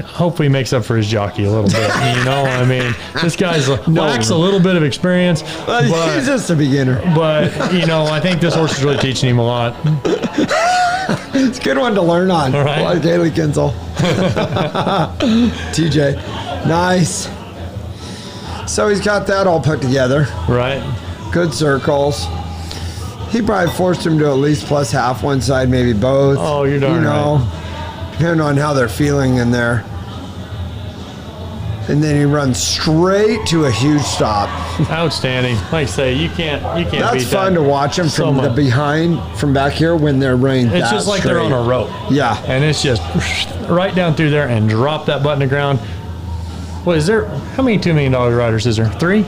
hopefully makes up for his jockey a little bit. You know, I mean, this guy's lacks a little bit of experience. But he's just a beginner. But, you know, I think this horse is really teaching him a lot. It's a good one to learn on. All right. Like Kaylee Kinsel. TJ. Nice. So he's got that all put together. Right. Good circles. He probably forced him to at least plus half one side, maybe both. Oh, you're darn right. Depending on how they're feeling in there. And then he runs straight to a huge stop. Outstanding. Like I say, you can't That's beat fun that to watch them so from the much. behind, from back here when they're running It's just like they're on a rope. Yeah. And it's just right down through there and drop that button to ground. What is there? How many $2 million riders is there? 3?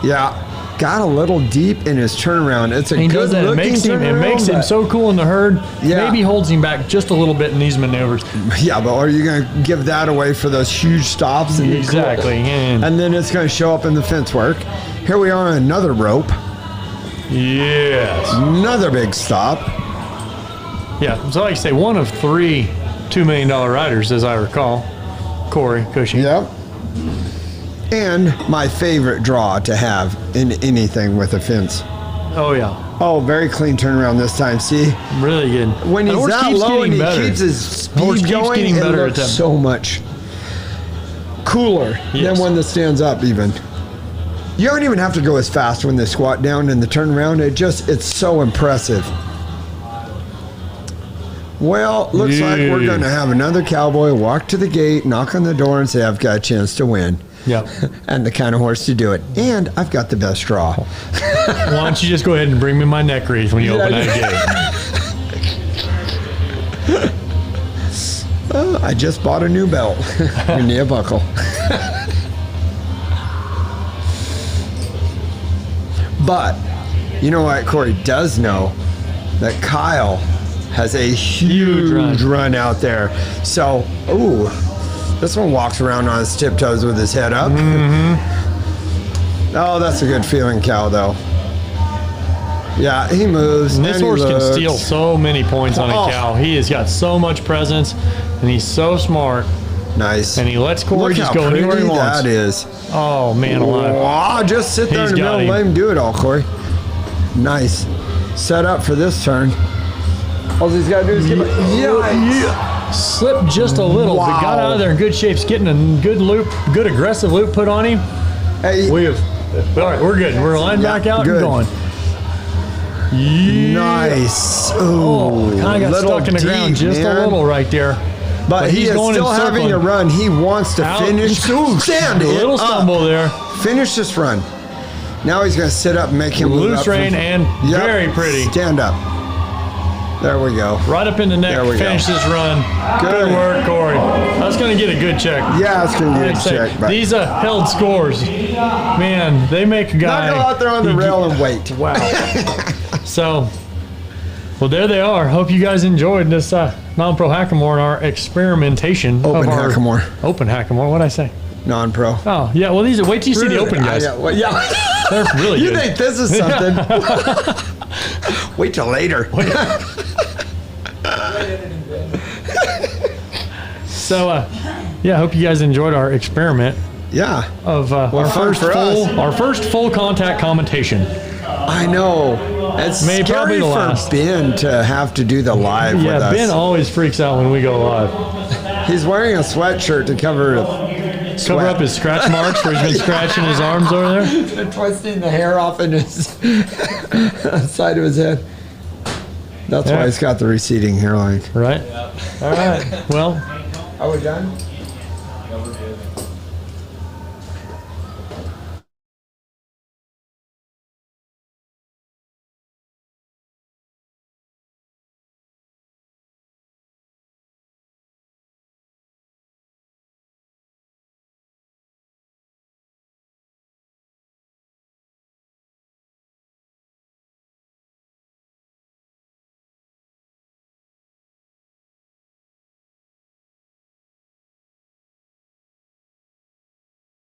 Yeah. Got a little deep in his turnaround. It's a He good does that. looking turnaround. It makes him so cool in the herd. Yeah. Maybe holds him back just a little bit in these maneuvers. Yeah, but are you going to give that away for those huge stops? And Exactly. And then it's going to show up in the fence work. Here we are on another rope. Yes. Another big stop. Yeah. So like I say, one of 3 $2 million riders, as I recall. Corey Cushing. Yep. And my favorite draw to have in anything with a fence. Oh, yeah. Oh, very clean turnaround this time. See? Really good. When The he's horse that keeps low and getting he better. keeps his The horse speed keeps going, getting it better at looks that. so much cooler Yes. than one that stands up even. You don't even have to go as fast when they squat down in the turnaround. It's so impressive. Well, looks like we're going to have another cowboy walk to the gate, knock on the door, and say, I've got a chance to win. Yep. And the kind of horse to do it. And I've got the best draw. Why don't you just go ahead and bring me my neck wreath when you open that gate? I just bought a new belt. You need a buckle. But you know what Corey does know? That Kyle has a huge run out there. So, ooh, this one walks around on his tiptoes with his head up. Mm-hmm. Oh, that's a good feeling, Cal, though. Yeah, he moves. And this horse can steal so many points on a cow. He has got so much presence, and he's so smart. Nice. And he lets Corey Look just how go anywhere he pretty wants. that is. Oh, man alive. Wow, just sit there He's in the got middle and let him do it all, Corey. Nice. Set up for this turn. All he's got to do is give it. Yeah. Slipped just a little, but got out of there in good shape. Getting a good loop, good aggressive loop put on him. Hey. All right, we're good. We're lined back out good. and going. Yeah. Nice. Ooh, Oh, kind of got little stuck in the ground deep, just man. a little right there. But he is going still and having a circling. run. He wants to finish. Stand A it little up. stumble there. Finish this run. Now he's going to sit up and make him move Loose up rein from- and Yep. very pretty. Stand up. There we go. Right up in the neck. There we Finish go. this run. Good. Good work, Corey. That's going to get a good check. Yeah, it's going to get a I'd say check. But these held scores, man, they make a guy. not go out there on the rail and wait. Wow. So, well, there they are. Hope you guys enjoyed this non-pro Hackamore and our experimentation. Open Hackamore. Open Hackamore. What'd I say? Non-pro. Oh, yeah. Well, these. Wait till you see the open guys. Yeah. They're really You good. think this is something? Wait till later. So, yeah, I hope you guys enjoyed our experiment Yeah. of Well, fun for us. our first full contact commentation. I know. It's Maybe probably scary the for last. Ben to have to do the live Yeah, with us. Ben always freaks out when we go live. He's wearing a sweatshirt to cover Cover up his scratch marks where he's been scratching his arms over there. twisting the hair off in his side of his head. That's Yeah. why he's got the receding hairline. Right? All right. Well, Are we done?